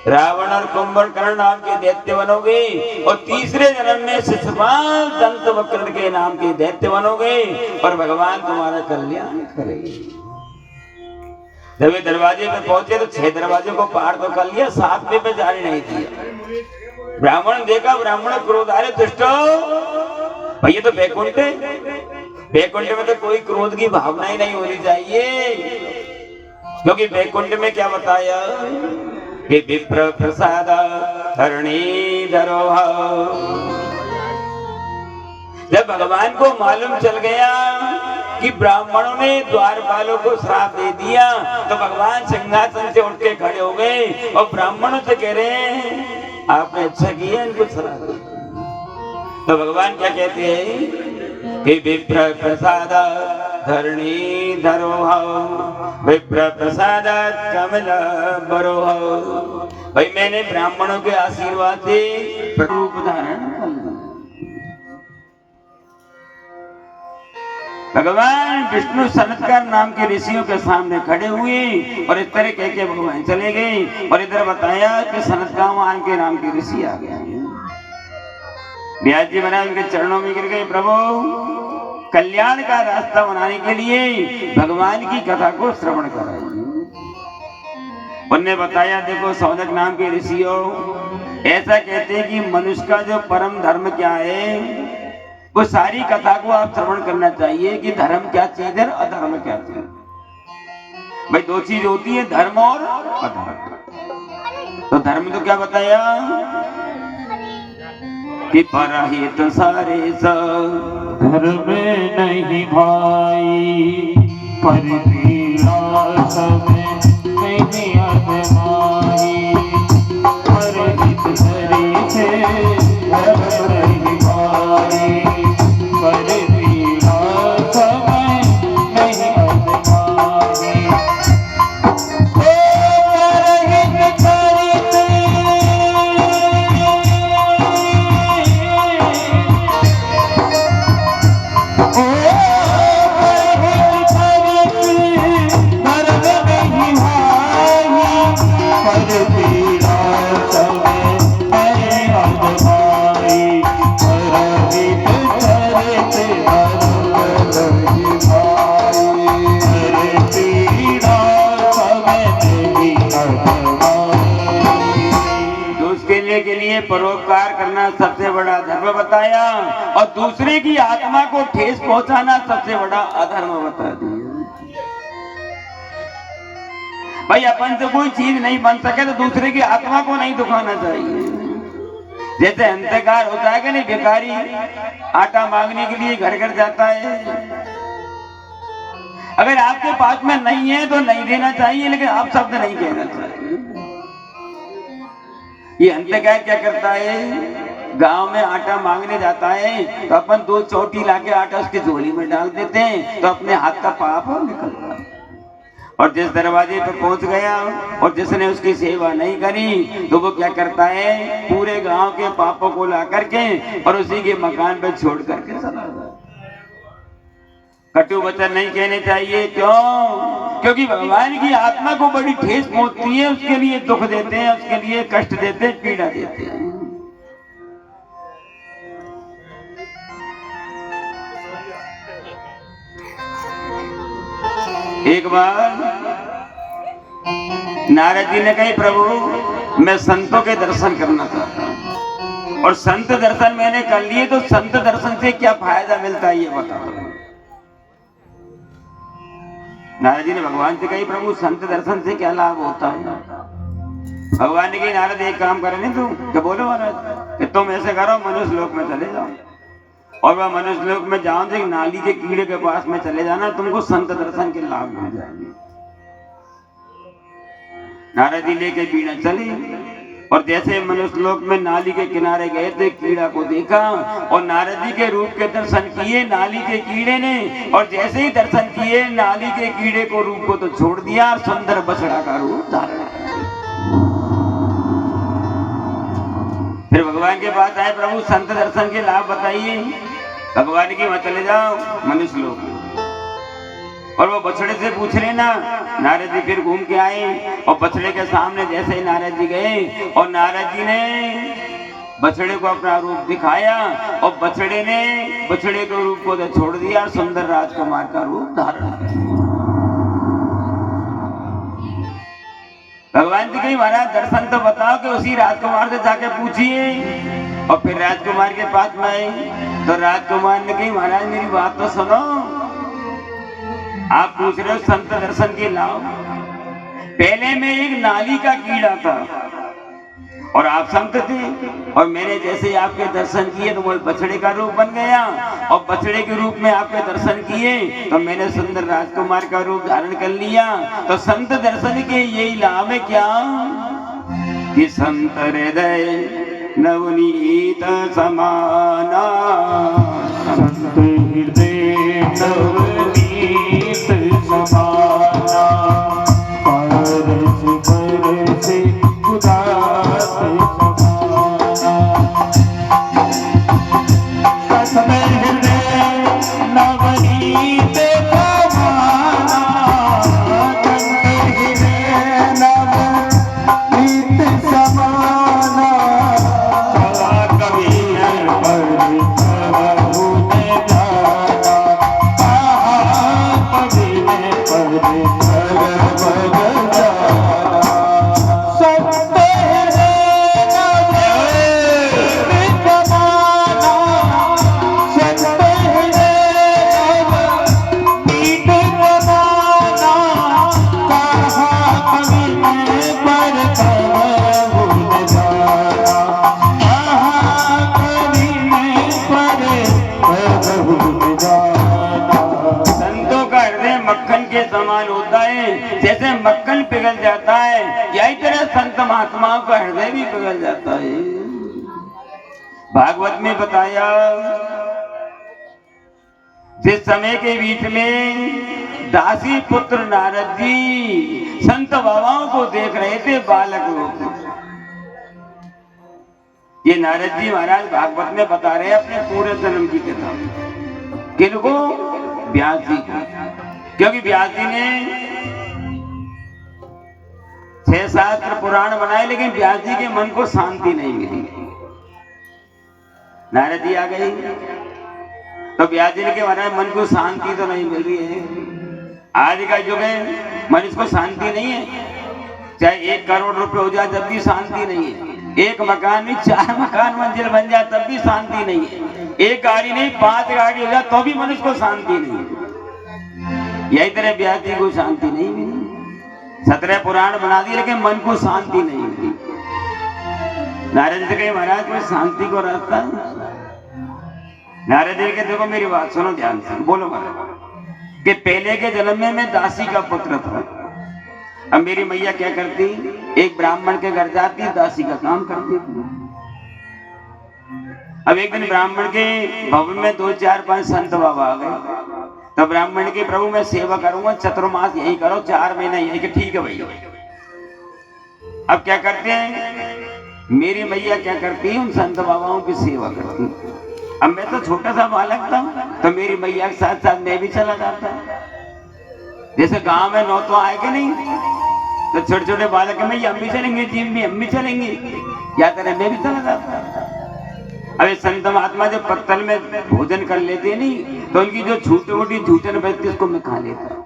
रावण और कुंभकर्ण नाम के दैत्य बनोगे। और तीसरे जन्म में शिशुपाल दंत वक्र के नाम के दैत्य बनोगे। और भगवान तुम्हारा कल्याण करेंगे। जब ये दरवाजे पे पहुंचे तो 6 दरवाजे को पार तो कर लिया, 7वें पे जाने नहीं दिया। ब्राह्मण देखा, ब्राह्मण क्रोध आ रहे, दुष्टो भैया तो वैकुंठ है, वैकुंठ में तो कोई क्रोध की भावना ही नहीं होनी चाहिए। क्योंकि वैकुंठ में क्या बताया कि विप्र प्रसाद हरणी धरोह। जब भगवान को मालूम चल गया कि ब्राह्मणों ने द्वारपालों को श्राप दे दिया तो भगवान सिंहासन से उठ के खड़े हो गए और ब्राह्मणों से कह रहे हैं आपने अच्छा किया इनको श्राप दिया। तो भगवान क्या कहते हैं कि विप्र प्रसाद धरणी धरोह, विप्र प्रसाद कमल बरोह। भाई मैंने ब्राह्मणों के आशीर्वाद से रूप धारण कर लिया। भगवान विष्णु सनत्कार नाम के ऋषियों के सामने खड़े हुए और इस तरह कह के भगवान चले गए। और इधर बताया कि सनत्कार के नाम के ऋषि आ गए। व्यास जी महाराज उनके चरणों में गिर गए, प्रभु कल्याण का रास्ता बनाने के लिए भगवान की कथा को श्रवण कराइए। उन्होंने बताया देखो सौनक नाम के ऋषियों ऐसा कहते हैं कि मनुष्य का जो परम धर्म क्या है वो सारी कथा को आप श्रवण करना चाहिए कि धर्म क्या चीज है और अधर्म क्या चीज है। भाई 2 चीज होती है, धर्म और अधर्म। तो धर्म तो क्या बताया कि परहित सारे घर में नहीं भाई, पर सब नहीं अधमाई, परहित सारे से घर में नहीं भाई, पर सब नहीं अधमाई। के लिए परोपकार करना सबसे बड़ा धर्म बताया और दूसरे की आत्मा को ठेस पहुंचाना सबसे बड़ा अधर्म बता दिया। भाई अपन से कोई चीज नहीं बन सके तो दूसरे की आत्मा को नहीं दुखाना चाहिए। जैसे अंतकार होता है कि नहीं, भिखारी आटा मांगने के लिए घर घर जाता है। अगर आपके पास में नहीं है तो नहीं देना चाहिए, लेकिन आप शब्द नहीं कहना चाहिए। ये अंतकार क्या करता है, गांव में आटा मांगने जाता है तो अपन 2 चौटी लाके आटा उसकी झोली में डाल देते हैं तो अपने हाथ का पाप निकलता है। और जिस दरवाजे पर पहुंच गया और जिसने उसकी सेवा नहीं करी तो वो क्या करता है, पूरे गांव के पापों को ला करके और उसी के मकान पर छोड़ करके चला जाता। कटु वचन नहीं कहने चाहिए। क्यों? क्योंकि भगवान की आत्मा को बड़ी ठेस पहुंचती है, उसके लिए दुख देते हैं, उसके लिए कष्ट देते हैं, पीड़ा देते हैं। एक बार नारद जी ने कही, प्रभु मैं संतों के दर्शन करना चाहता हूं और संत दर्शन मैंने कर लिए तो संत दर्शन से क्या फायदा मिलता है ये बताओ। नारद जी ने भगवान से कही, प्रभु संत दर्शन से क्या लाभ होता है? भगवान ने कही, नारद एक काम करे नहीं तुम, तो बोलो महाराज कि तुम ऐसे करो, मनुष्य लोक में चले जाओ और वह मनुष्य लोक में जाओ तो एक नाली के कीड़े के पास में चले जाना, तुमको संत दर्शन के लाभ मिल जाएंगे। नारद जी लेके कीड़ा चले और जैसे मनुष्य लोक में नाली के किनारे गए थे, कीड़ा को देखा और नारद जी के रूप के दर्शन किए नाली के कीड़े ने, और जैसे ही दर्शन किए नाली के कीड़े को रूप को तो छोड़ दिया और सुंदर बछड़ा का रूप धारण किया। फिर भगवान के पास आए, प्रभु संत दर्शन के लाभ बताइए। भगवान की वहां चले जाओ मनुष्य लोग और वो बछड़े से पूछ रहे ना। नारद जी फिर घूम के आए और बछड़े के सामने जैसे ही नारद जी गए और नारद जी ने बछड़े को अपना रूप दिखाया और बछड़े ने बछड़े के रूप को तो छोड़ दिया और सुंदर राजकुमार का रूप धारण किया। भगवान जी कही, महाराज दर्शन तो बताओ कि उसी राजकुमार से जाके पूछिए। और फिर राजकुमार के पास में आए तो राजकुमार ने कही, महाराज मेरी बात तो सुनो, आप पूछ रहे हो संत दर्शन के लाभ। पहले में एक नाली का कीड़ा था और आप संत थे और मैंने जैसे आपके दर्शन किए तो वो बछड़े का रूप बन गया और बछड़े के रूप में आपके दर्शन किए तो मैंने सुंदर राजकुमार का रूप धारण कर लिया। तो संत दर्शन के यही लाभ है क्या कि संत हृदय नवनीत समाना, संत हृदय नवनीत समाना, परस परस उदास समाना। संत हृदय नवनीत समाना, संत हृदय नवनीत समाना, सदा कभी समान होता है। जैसे मक्खन पिघल जाता है यही तरह संत महात्माओं का हृदय भी पिघल जाता है। भागवत में बताया जिस समय के बीच में दासी पुत्र नारद जी संत बाबाओं को देख रहे थे बालक लोग। ये नारद जी महाराज भागवत में बता रहे हैं अपने पूरे जन्म की कथा। किनको? व्यास जी को। क्योंकि व्यास जी ने 6 शास्त्र पुराण बनाए लेकिन व्यास जी के मन को शांति नहीं मिली। नारद जी आ गए तो व्यास जी ने के महाराज मन को शांति तो नहीं मिल रही है। आज का युग है मनुष्य को शांति नहीं है। चाहे 1 करोड़ रुपए हो जाए तब भी शांति नहीं है। एक मकान में 4 मकान मंजिल बन जाए तब भी शांति नहीं है। एक गाड़ी नहीं 5 गाड़ी हो जाए तो भी मनुष्य को शांति नहीं है। यही तरह व्यास जी को शांति नहीं मिली। 17 पुराण बना दिए लेकिन मन को शांति नहीं मिली। नारद जी कहे महाराज कोई शांति को रास्ता है? नारद जी के देखो मेरी बात सुनो ध्यान से, बोलो महाराज कि पहले के जन्म में मैं दासी का पुत्र था। अब मेरी मैया क्या करती, एक ब्राह्मण के घर जाती दासी का काम करती थी। अब एक दिन ब्राह्मण के भवन में 2, 4, 5 संत बाबा आ गए तो ब्राह्मण की प्रभु मैं सेवा करूंगा, चतुर्मास यही करो, 4 महीना यही के। ठीक है भैया। अब क्या करते हैं, मेरी मैया क्या करती है, उन संत बाबाओं की सेवा करती है। अब मैं तो छोटा सा बालक था, तो मेरी मैया के साथ साथ मैं भी चला जाता। जैसे गांव में नौतो आए कि नहीं, तो छोटे छोटे बालक है, मैया हम भी चलेंगे, जिम भी हम भी चलेंगे, क्या करें, मैं भी चला जाता। अरे संत महात्मा जब पत्तल में भोजन कर लेते नहीं, तो उनकी जो छोटी मोटी झूठन बचती उसको मैं खा लेता।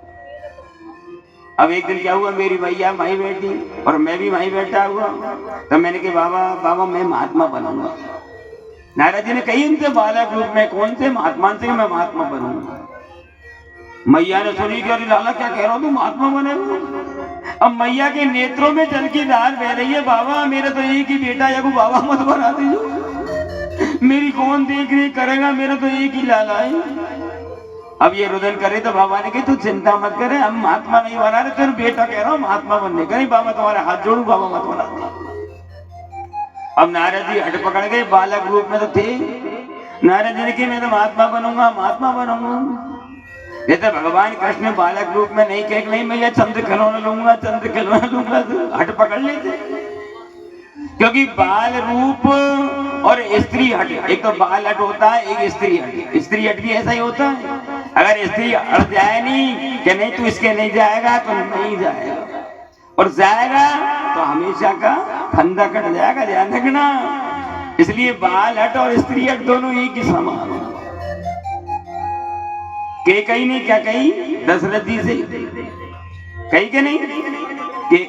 अब एक दिन क्या हुआ, मेरी मैया वहीं बैठी और मैं भी वहीं बैठा हुआ। तो मैंने कहा बाबा बाबा मैं महात्मा बनूंगा। नारद जी ने कही उनसे बालक रूप में, कौन से महात्मा से मैं महात्मा बनूंगा। मैया ने सुनी कि अरे लाला क्या कह रहा हो, तुम महात्मा बनेगा। अब मैया के नेत्रों में जल की धार बह रही है, बाबा मेरा तो एक ही बेटा है, बाबा मत बना दीजिए, मेरी कौन देख रेख करेगा, मेरा तो एक ही लाला है। अब ये रुदन करे तो बाबा ने कहा तू चिंता मत करे, हम महात्मा नहीं बना रहे, तेरा बेटा कह रहा हूँ महात्मा बनने का। नहीं बाबा तुम्हारे हाथ जोड़ू, बाबा मत बना। अब नारद जी हट पकड़ गए, बालक रूप में तो थे। नारद जी ने कहा मैं तो महात्मा बनूंगा, महात्मा बनूंगा। जैसे भगवान कृष्ण बालक रूप में नहीं कहे नहीं मैं चंद्र खिलौना लूंगा, चंद्र खिलौना लूंगा, तो हट पकड़ लेते। क्योंकि बाल रूप और स्त्री हट, एक तो बाल हट होता है, एक स्त्री हट। स्त्री हट भी ऐसा ही होता है। अगर स्त्री हट जाए नहीं कि नहीं तू इसके नहीं जाएगा तो नहीं जाएगा, और जाएगा तो हमेशा का फंदा कट जाएगा, ध्यान रखना। इसलिए बाल हट और स्त्री हट दोनों एक ही समान। कई ने क्या कही, दशरथ जी से कही के नहीं,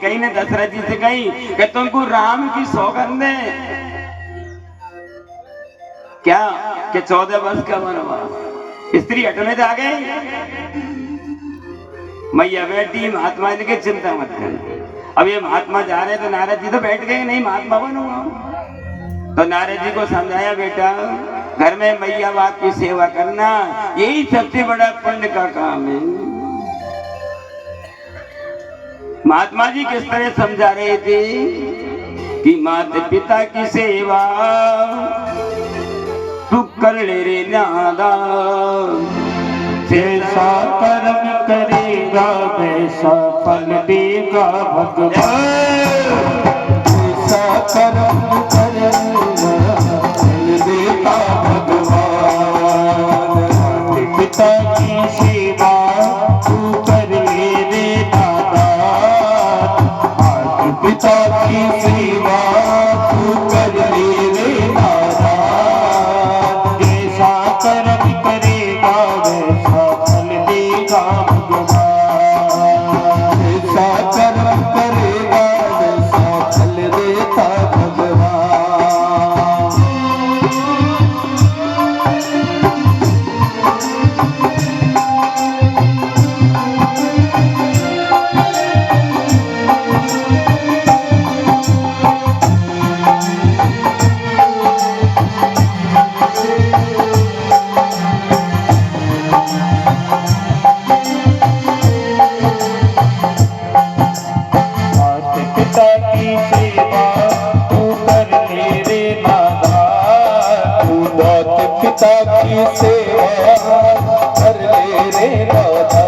कई ने दशरथ जी से कही कि तुमको राम की सौगंध है क्या, कि 14 वर्ष का वनवास। स्त्री हटने आ गए, मैया बैठी, महात्मा ने कहा चिंता मत कर। अब ये महात्मा जा रहे तो नारद जी तो बैठ गए, नहीं महात्मा बनूंगा। तो नारद जी को समझाया बेटा घर में मैया बाप की सेवा करना यही सबसे बड़ा पुण्य का काम है। महात्मा जी किस तरह समझा रहे थे कि माता पिता की सेवा तू कर ले रे नादा, जैसा कर्म करेगा वैसा फल देगा भगवान। जैसा कर्म करेगा फल देगा भगवान। पिता की सेवा तू कर ले रे दादा, पिता की सेवा तू कर ले रे दादा। जैसा कर्म करेगा वैसा फल देगा भगवान। जैसा कर्म करेगा वैसा फल देगा भगवान। पिता की सेवा कर ले रे दादा।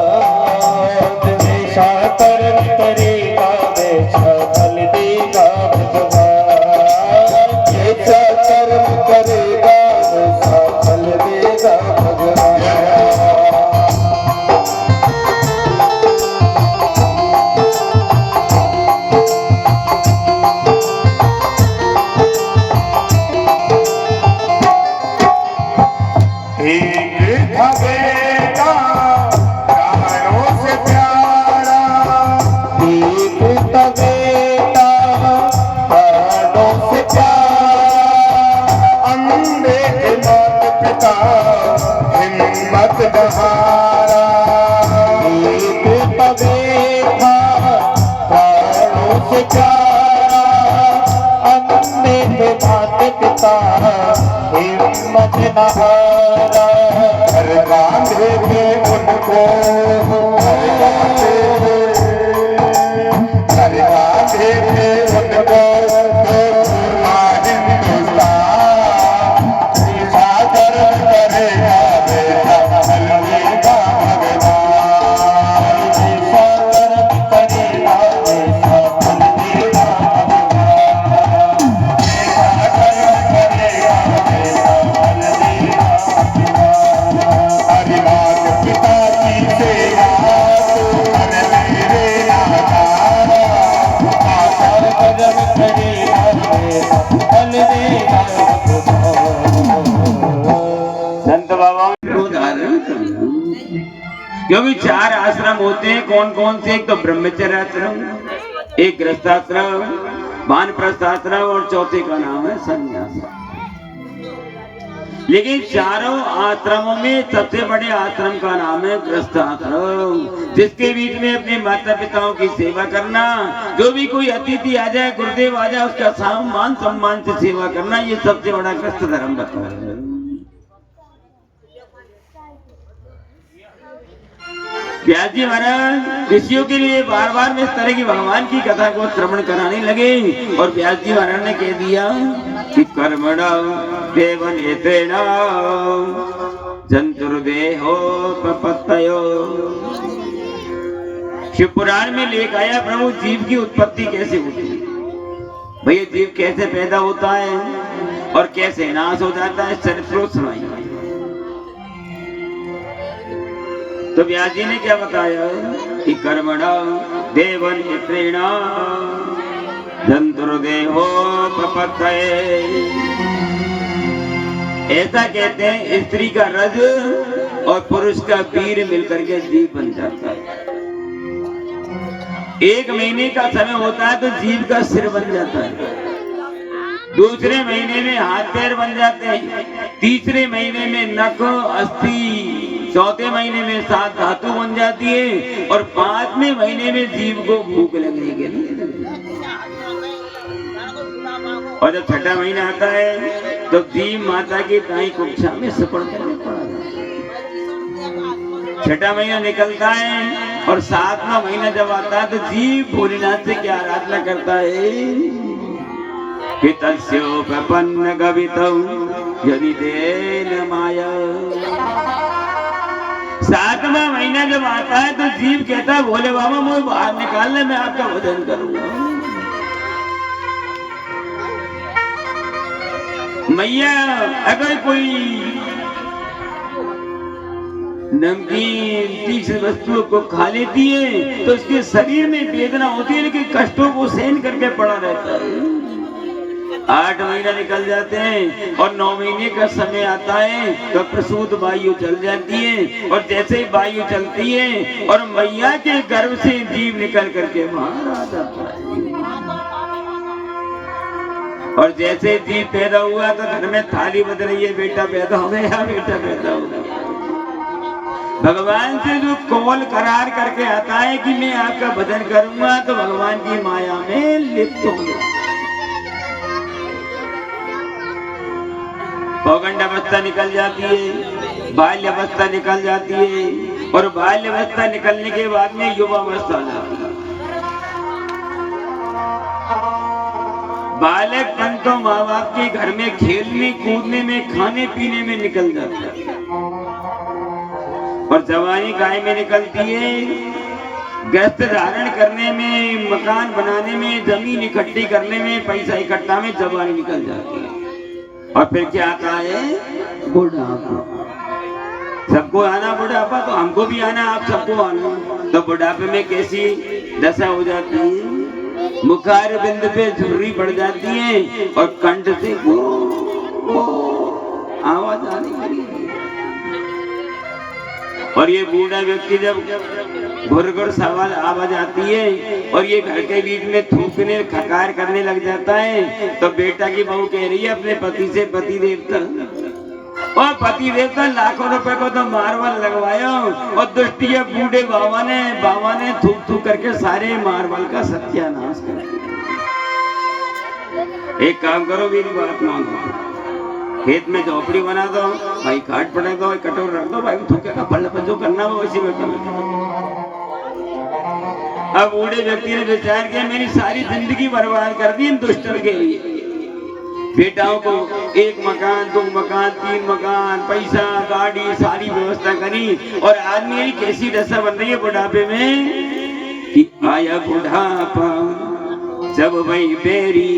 जैसा कर्म करेगा वैसा फल देगा भगवान। जैसा कर्म करेगा वैसा फल देगा भगवान। एक था बेटा प्राणों से प्यारा, एक था बेटा प्राणों से प्यारा। अंधे के माता पिता हिम्मत बहारा। एक था बेटा प्राणों से प्यारा, अंधे के माता पिता हिम्मत न हारा। हर कांधे पे उनको हर कांधे पे उनको हिंदुस्तान। ऐसा कर्म करेगा वैसा फल देगा भगवान। चार आश्रम होते हैं, कौन कौन से? एक तो ब्रह्मचर्य आश्रम, एक गृहस्थाश्रम, वानप्रस्थ आश्रम और चौथे का नाम है संन्यास। लेकिन चारों आश्रमों में सबसे बड़े आश्रम का नाम है गृहस्थ आश्रम, जिसके बीच में अपने माता पिताओं की सेवा करना, जो भी कोई अतिथि आ जाए, गुरुदेव आ जाए, उसका सम्मान सम्मान से सेवा करना, ये सबसे बड़ा गृहस्थ धर्म बताया है। व्यास जी महाराज ऋषियों के लिए बार बार में इस तरह की भगवान की कथा को श्रवण कराने लगे और व्यास जी महाराज ने कह दिया कि कर्मणा देवनेत्रेण जंतुर्देहो प्रपत्तयो। शिव पुराण में लेख आया प्रभु जीव की उत्पत्ति कैसे होती है, भैया जीव कैसे पैदा होता है और कैसे नाश हो जाता है, चरित्र सुनाइए। तो व्यास जी ने क्या बताया कि कर्मणा देवनेत्रेण जंतुर्देहो प्रपत्तये। ऐसा कहते हैं स्त्री का रज और पुरुष का वीर मिलकर के जीव बन जाता है। 1 महीने का समय होता है तो जीव का सिर बन जाता है, दूसरे महीने में हाथ पैर बन जाते हैं, तीसरे महीने में नख अस्थि, चौथे महीने में 7 धातु बन जाती है और 5वें महीने में जीव को भूख लगने के लिए। और जब 6ठा महीना आता है तो जीव माता की दाई कुक्षा में सुपड़ करने पड़ा। 6ठा महीना निकलता है और 7वां महीना जब आता है तो जीव भोलेनाथ से क्या आराधना करता है कि तस्योपपन्न गवितौ यदि देन माया। 7वां महीना जब आता है तो जीव कहता है भोले बाबा मुझे बाहर निकालने, मैं आपका भजन करूंगा। मैया अगर कोई नमकीन तीखी वस्तुओं को खा लेती है तो उसके शरीर में वेदना होती है, लेकिन कष्टों को सहन करके पड़ा रहता है। 8 महीना निकल जाते हैं और 9 महीने का समय आता है तो प्रसूत वायु चल जाती है और जैसे ही वायु चलती है और मैया के गर्भ से जीव निकल करके बाहर आ जाता है। और जैसे जीव पैदा हुआ तो घर में थाली बज रही है, बेटा पैदा हो गया, बेटा पैदा हो गया। भगवान से जो कौल करार करके आता है कि मैं आपका भजन करूंगा तो भगवान की माया में लिप्त हो गया। पौगंड अवस्था निकल जाती है, बाल्य अवस्था निकल जाती है और बाल्य अवस्था निकलने के बाद में युवा अवस्था आ जाती है। बालकपन तो माँ बाप के घर में खेलने कूदने में खाने पीने में निकल जाता है और जवानी गाय में निकलती है गृहस्थ धारण करने में, मकान बनाने में, जमीन इकट्ठी करने में, पैसा इकट्ठा में जवानी निकल जाती है। और फिर क्या आता है? बुढ़ापा। सबको आना बुढ़ापा, तो हमको भी आना, आप सबको आना। तो बुढ़ापे में कैसी दशा हो जाती है? मुखार बिंद पे झुर्री पड़ जाती है और कंठ से आवाज आने लगी। और ये बूढ़ा व्यक्ति जब घुरघुर सवाल आवाज आती है और ये घर के बीच में थूकने खकार करने लग जाता है तो बेटा की बहू कह रही है अपने पति से, पति देवता, और पति देवता लाखों रुपए को तो मार्बल लगवाया और दुष्टिया बूढ़े बाबा ने थूक थूक करके सारे मार्बल का सत्यानाश कर दिया। एक काम करो, मेरी बात मानो, खेत में झोपड़ी बना दो भाई, खाट पड़े दो, कटोर रख दो भाई, थूकेगा पल्ले पर जो करना वो वैसे में करो। अब बूढ़े व्यक्ति ने विचार किया मेरी सारी जिंदगी बर्बाद कर दी इन दुष्टों के लिए। बेटाओं को 1 मकान, 2 मकान, 3 मकान, पैसा, गाड़ी, सारी व्यवस्था करी और आज मेरी कैसी दशा बन रही है बुढ़ापे में कि आया बुढ़ापा जब वही बेरी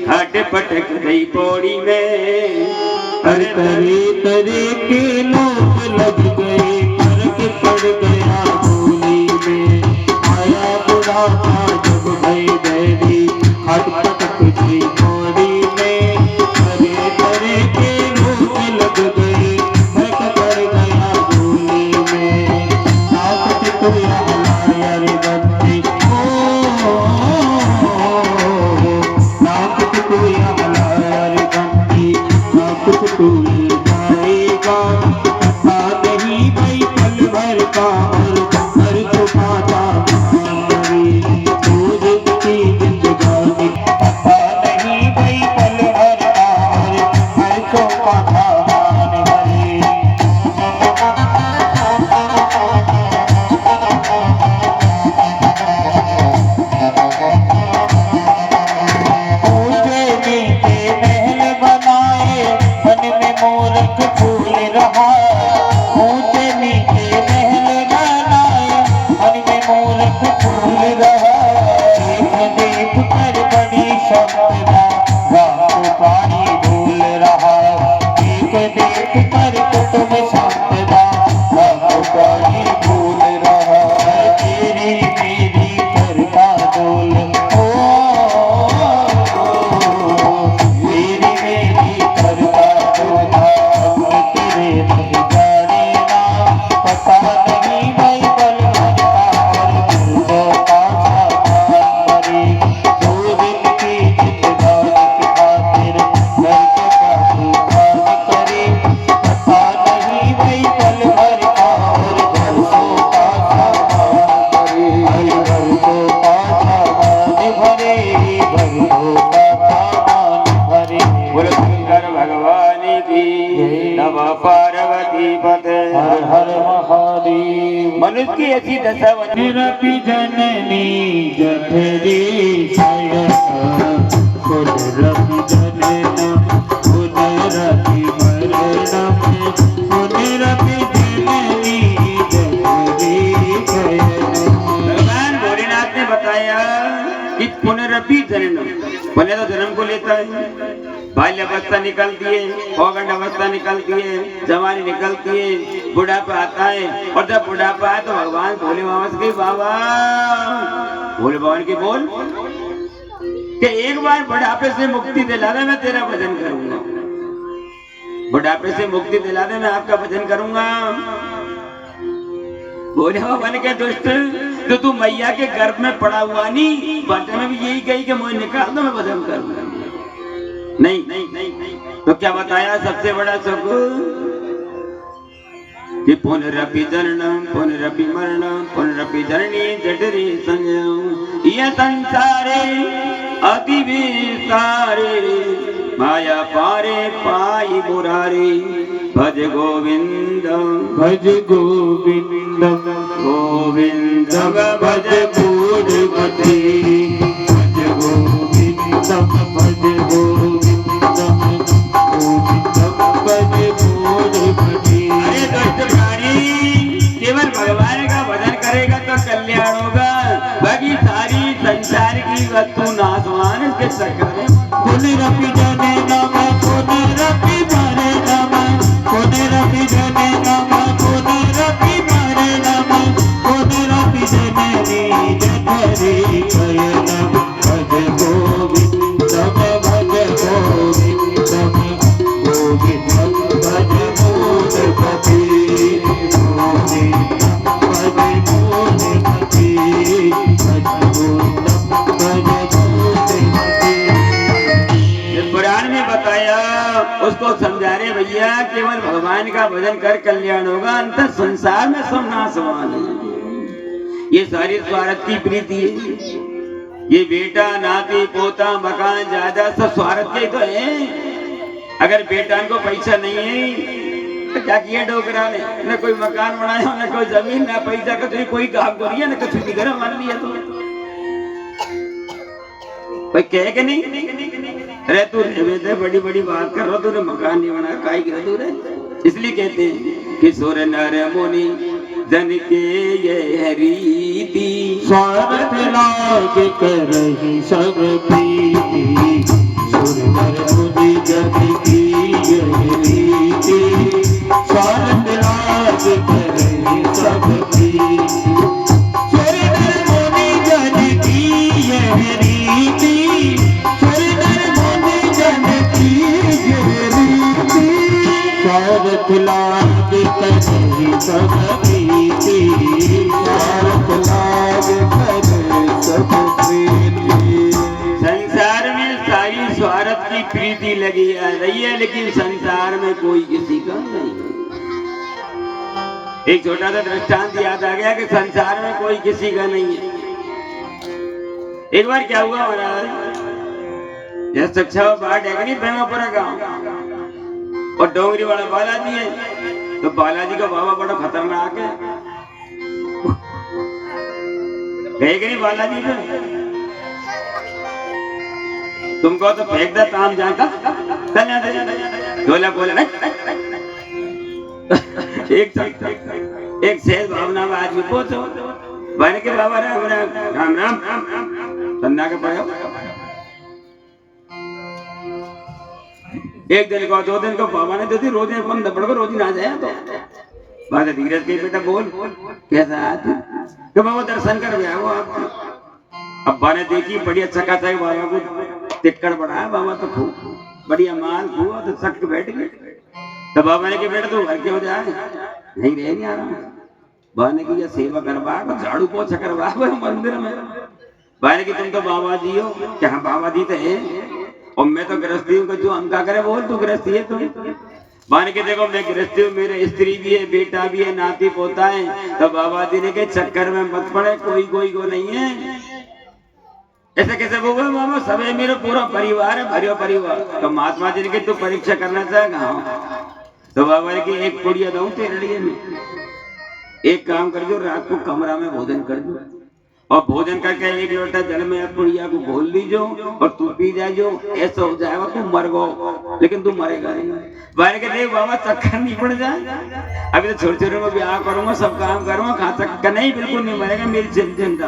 हट पटक गई पौड़ी में, हर तरह के लोग लग गए, फर्क पड़ गया बोली में। आया बुढ़ापा जब वही बेरी हट पटक गई पौड़ी में, हर तरह के लोग लग गए, फर्क पड़ गया बोली में। रहा, ऊंचे नीचे महल बनाए, मन में मूर्ख फूल रहा। देख देख कर बड़ी संपदा, गाँव पानी भूल रहा। देख देख कर कुटुंब संपदा, गाँव पानी भूल रहा। तेरी मेरी करता डोल, तेरी मेरी करता डोल, तेरे नहीं जाने ना, पता नहीं भाई बल भरता और का सामान करे। दो दिन की जिंदगानी की खातिर घर का तूफान करे। पता नहीं भाई बल भरता और घर का सामान करे। घर का सामान भरे, घर का सामान भरे। बोलो शंकर भगवान की नमः पार्वती पते। हर हर महादेव। मनुष्य की ऐसी दशा बनी। निरपि जननी जठरी शयन, पुनरपि जननम पुनरपि मरणम। पुनरपि जननी जठरी शयन। भगवान भोलेनाथ ने बताया कि पुनरपि जननम, पहले तो जन्म को लेता है, बाल्यावस्था निकलती है, पौगंड अवस्था निकलती है, जवानी निकलती है, बुढ़ापा आता है। और जब बुढ़ापा आए तो भगवान भोले बाबा से बाबा, भोले बाबा के बोल कि एक बार बुढ़ापे से मुक्ति दिला दे, मैं तेरा भजन करूंगा। बुढ़ापे से मुक्ति दिला दे, मैं आपका भजन करूंगा। भोले बाबा ने कहा दुष्ट, तो तू मैया के गर्भ में पड़ा हुआ नहीं, बाटे में भी यही कही कि मुझे निकाल दो, मैं भजन करूंगा। नहीं नहीं नहीं नहीं, तो क्या बताया सबसे बड़ा सुख कि पुनरपि जननम पुनरपि मरणम पुनरपि जननी जठरी संजय। ये संसारे अति विस्तारे, माया पारे पाई मुरारी। भज गोविंदम भज गोविंदम गोविंदम भज गूढ़मति। भज गोविंदम भज गोविंदम गोविंदम भज गूढ़मति। अरे दुष्ट प्राणी, केवल भगवान का भजन करेगा तो कल्याण होगा, बाकी सारी संसार की वस्तु नाशवान इसके चक्कर में। पुनरपि जननम पुनरपि मरणम, पुनरपि जननम पुनरपि मरणम। पुनरपि जननी जठरी शयनम। भज गोविंदम भज गोविंदम गोविंदम भज मूढ़मति। गोविंदम भज मूढ़मति, भज गोविंदम भज मूढ़मति। पुराण में बताया, उसको समझा रहे भैया, केवल भगवान का भजन कर कल्याण होगा, अंतर संसार में सब नाशवान है। ये सारी स्वार्थ की प्रीति है। ये बेटा नाती पोता मकान जायदाद सब स्वार्थ के तो है। अगर बेटा को पैसा नहीं है तो क्या किया डोकरा ने, न कोई मकान बनाया, न कोई जमीन, न पैसा का कोई काम करिए, न कुछ भी घर मान लिया। तो कोई कहे कि नहीं, अरे तू दे बड़ी बड़ी बात कर रहा, तूने मकान नहीं बनाया, काई गिरा तू रे। इसलिए कहते हैं कि सुर नर मुनि जन के ये रीति। स्वार्थ लाग करहि सब प्रीति। सुर नर मुनि जन की यह रीति। स्वार्थ लाग करहि सब प्रीति। सुर नर मुनि जन की यह रीति। सुर नर मुनि जन की यह रीति। स्वार्थ लाग करहि सब प्रीति। स्वार्थ लाग करहि सब प्रीति। संसार में सारी स्वार्थ की प्रीति लगी आ रही है, लेकिन संसार में कोई किसी का नहीं। एक छोटा सा दृष्टांत याद आ गया कि संसार में कोई किसी का नहीं है। एक बार क्या हुआ महाराज, यह शिक्षा बाट है कि नहीं, प्रेमापुरा गांव, और डोंगरी वाला बालाजी है। तो बालाजी का बाबा बड़ा खतरनाक है, गए कि नहीं बालाजी पे, तुमको तो फेंक दे ताम जाता ढोला बोला एक सहज भावना में आदमी पहुंचो बन के बाबा राम राम राम राम धंधा के पड़े एक दिन को 2 दिन को बाबा ने दे रोज अपन दबड़ को रोज ना जाए तो बात धीरज के बेटा बोल कैसा आज कि बाबा दर्शन कर गया वो आप अब्बा ने देखी बढ़िया चकाचक बाबा को टिक्कड़ बढ़ाया बाबा तो खूब बढ़िया माल हुआ तो सख्त बैठ गए तो बाबा ने के बेटा तो घर क्यों जाए नहीं रह नहीं आ रहा बाने की या सेवा करवा झाड़ू पोछा करवा मंदिर में बाने की तुम तो बाबा जी हो क्या हाँ बाबा जी तो है और मैं तो गृहस्थी हूँ जो हम क्या करे बोल तू गृहस्थी है तुम बाने के देखो मैं गृहस्थी हूँ मेरे स्त्री भी है बेटा भी है नाती पोता है तो बाबा जी ने के चक्कर में मत पड़े कोई को नहीं है ऐसे कैसे बोल मामा सब है मेरा पूरा परिवार है भरियो परिवार तो महात्मा जी ने के तू परीक्षा करना चाहेगा तो बाबा ने की एक पुड़िया दो तेरे लिए में एक काम कर जो रात को कमरा में भोजन कर दो और भोजन करके एक लोटा जल में पुड़िया को घोल लीजो और तू पी जाए जो ऐसा हो जाएगा तू मर गो लेकिन तू मरेगा नहीं बाहर के देख बाबा चक्कर नहीं पड़ जाए अभी तो छोटे छोटे में ब्याह करूंगा सब काम करूंगा खा चक्कर नहीं बिल्कुल नहीं मरेगा मेरी चिंता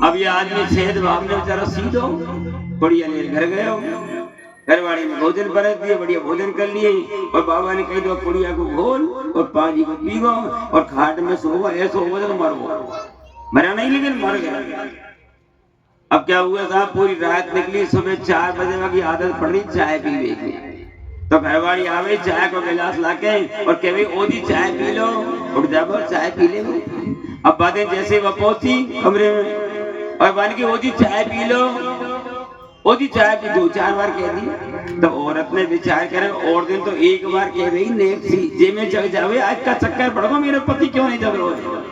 अब ये आदमी सेहत भाव में बेचारा सीधो बढ़िया ले घर गए घरवाड़ी में भोजन बना दिए बढ़िया भोजन कर लिए और बाबा ने कही दो पुड़िया को घोल और पानी को पीगो और खाट में सोओ ऐसा होगा तो मरो मरा नहीं लेकिन मर गया अब क्या हुआ साहब पूरी रात निकली सुबह 4 बजे की आदत पड़ रही चाय पीने की तो घरवाड़ी आवे चाय को गिलास लाके और कह भाई ओजी चाय पी लो उठ जाओ चाय पी ले अब बातें जैसे वो पहुंची कमरे में और बानी की ओजी चाय पी लो ओजी चाय पी 2-4 बार कह दी तो औरत ने विचार करे और दिन तो एक बार कह रही नेक सी जे में जग जावे आज का चक्कर पड़ो मेरे पति क्यों नहीं जग रहे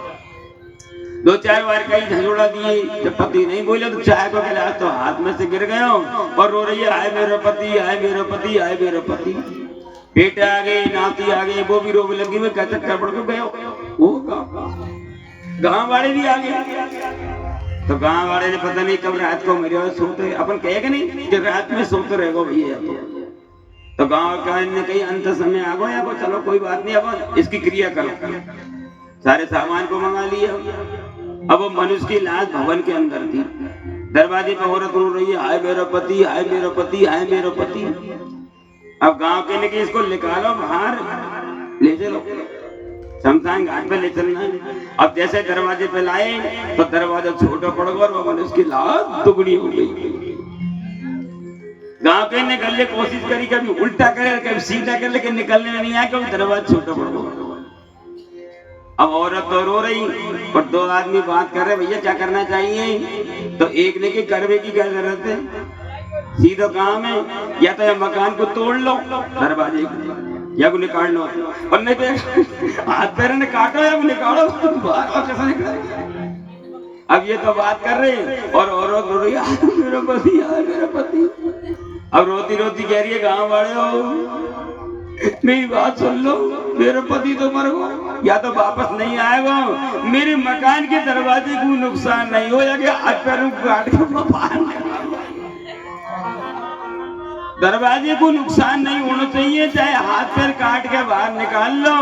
2-4 बार कहीं झंझोड़ा दिए जब पति नहीं बोले तो चाय को गिलास तो हाथ में से गिर गया और रो रही है आए मेरा पति आए मेरा पति आए मेरा पति बेटा आ गए नाती आ गए वो भी रोने लगी मैं क्या चक्कर पड़ गए वो गाँव वाले भी आ गए तो गांव वाले ने पता नहीं कब रात को मेरे सोते अपन कहेगा नहीं कि रात में सोते रहेगो भैया तो गांव का ने कहीं अंत समय आ गया को चलो कोई बात नहीं अब इसकी क्रिया करो सारे सामान को मंगा लिया अब वो मनुष्य की लाश भवन के अंदर थी दरवाजे पे औरत रो रही है हाय मेरा पति हाय मेरा पति हाय मेरा पति अब गांव के ने कि इसको निकालो बाहर ले चलो शमशान घाट पे ले चलना है अब जैसे दरवाजे पे लाए तो दरवाजा छोटा पड़ गया और वो मनुष्य की लाश दुगनी हो गई गांव के ने गले कोशिश करी कभी उल्टा करे कभी सीधा करे लेकिन निकलने में नहीं आया कभी दरवाजा छोटा पड़ गया अब औरत तो रो रही और 2 आदमी बात कर रहे भैया क्या करना चाहिए तो एक ने की करवे की क्या जरूरत है सीधा काम है या तो मकान को तोड़ लो दरवाजे या को निकाल लो और नहीं तो हाथ पैर ने काटो या निकालो बाहर कैसा निकालेगा अब ये तो बात कर रहे और औरत रो रही है मेरा पति यार मेरा पति अब रोती रोती कह रही है गांव वाले हो मेरी बात सुन लो मेरा पति तो मर गया या तो वापस नहीं आएगा मेरे मकान के दरवाजे को नुकसान नहीं हो या हाथ पैरों को काट के बाहर दरवाजे को नुकसान नहीं होना चाहिए चाहे हाथ पैर काट के बाहर निकाल लो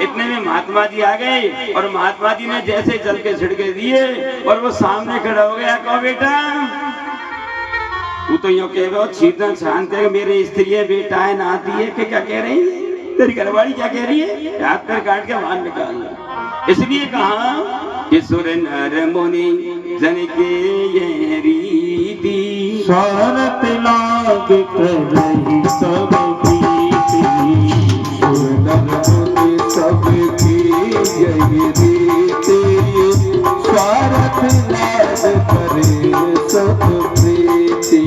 इतने में महात्मा जी आ गए और महात्मा जी ने जैसे चल के छिड़के दिए और वो सामने खड़ा हो गया कहो बेटा तू तो यूं कह रहा सीधा शांत है मेरे स्त्री है बेटा है नाती है कि क्या कह रही है तेरी घरवाली क्या कह रही है हाथ पैर काट के बाहर निकाल लो इसलिए कहा कि सुर नर मुनि जन के ये रीति शरत लाग करही सब प्रीति सुर नर मुनि सबकी यही रीति शरत लाग करे सब प्रीति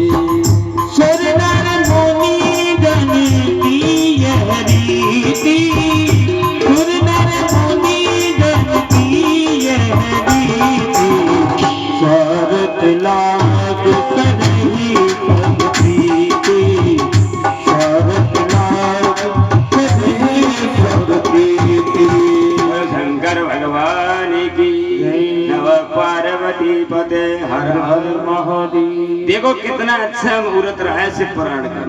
सुर नर मुनि जन की यह रीति सुर नर मुनि जन की यह रीति शरत लाग करही सब प्रीति शरत लाग करही सब प्रीति शंकर भगवान की नव पार्वती पते हर हर महादेव। देखो कितना अच्छा मुहूर्त रहा है शिव पुराण का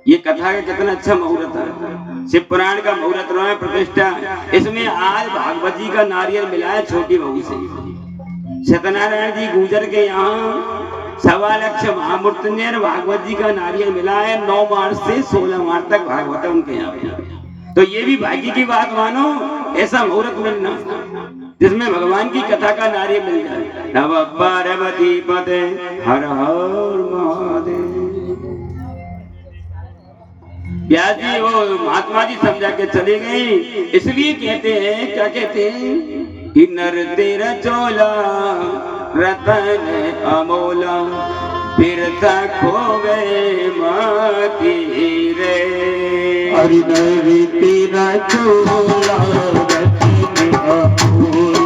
ये कथा का कितना अच्छा मुहूर्त है, शिव पुराण का मुहूर्त है, प्रतिष्ठा। इसमें आज भागवत जी का नारियल मिला है छोटी बहू से। सत्यनारायण जी गुजर के यहाँ 1.25 लाख महामृत्युंजय भागवत जी का नारियल मिला है। 9 मार्च से 16 मार्च तक भागवत उनके यहाँ। तो ये भी भाग्य की बात मानो, ऐसा मुहूर्त मिलना जिसमें भगवान की कथा का नारियल मिल जाए। नव पार्वती पते हर हर महादेव। व्यास जी वो महात्मा जी समझा के चले गए, इसलिए कहते हैं, क्या कहते हैं कि नर तेरा चोला रतन अमोला बिरथा खो गए माती रे। हरि नर तेरा चोला रतन अमोला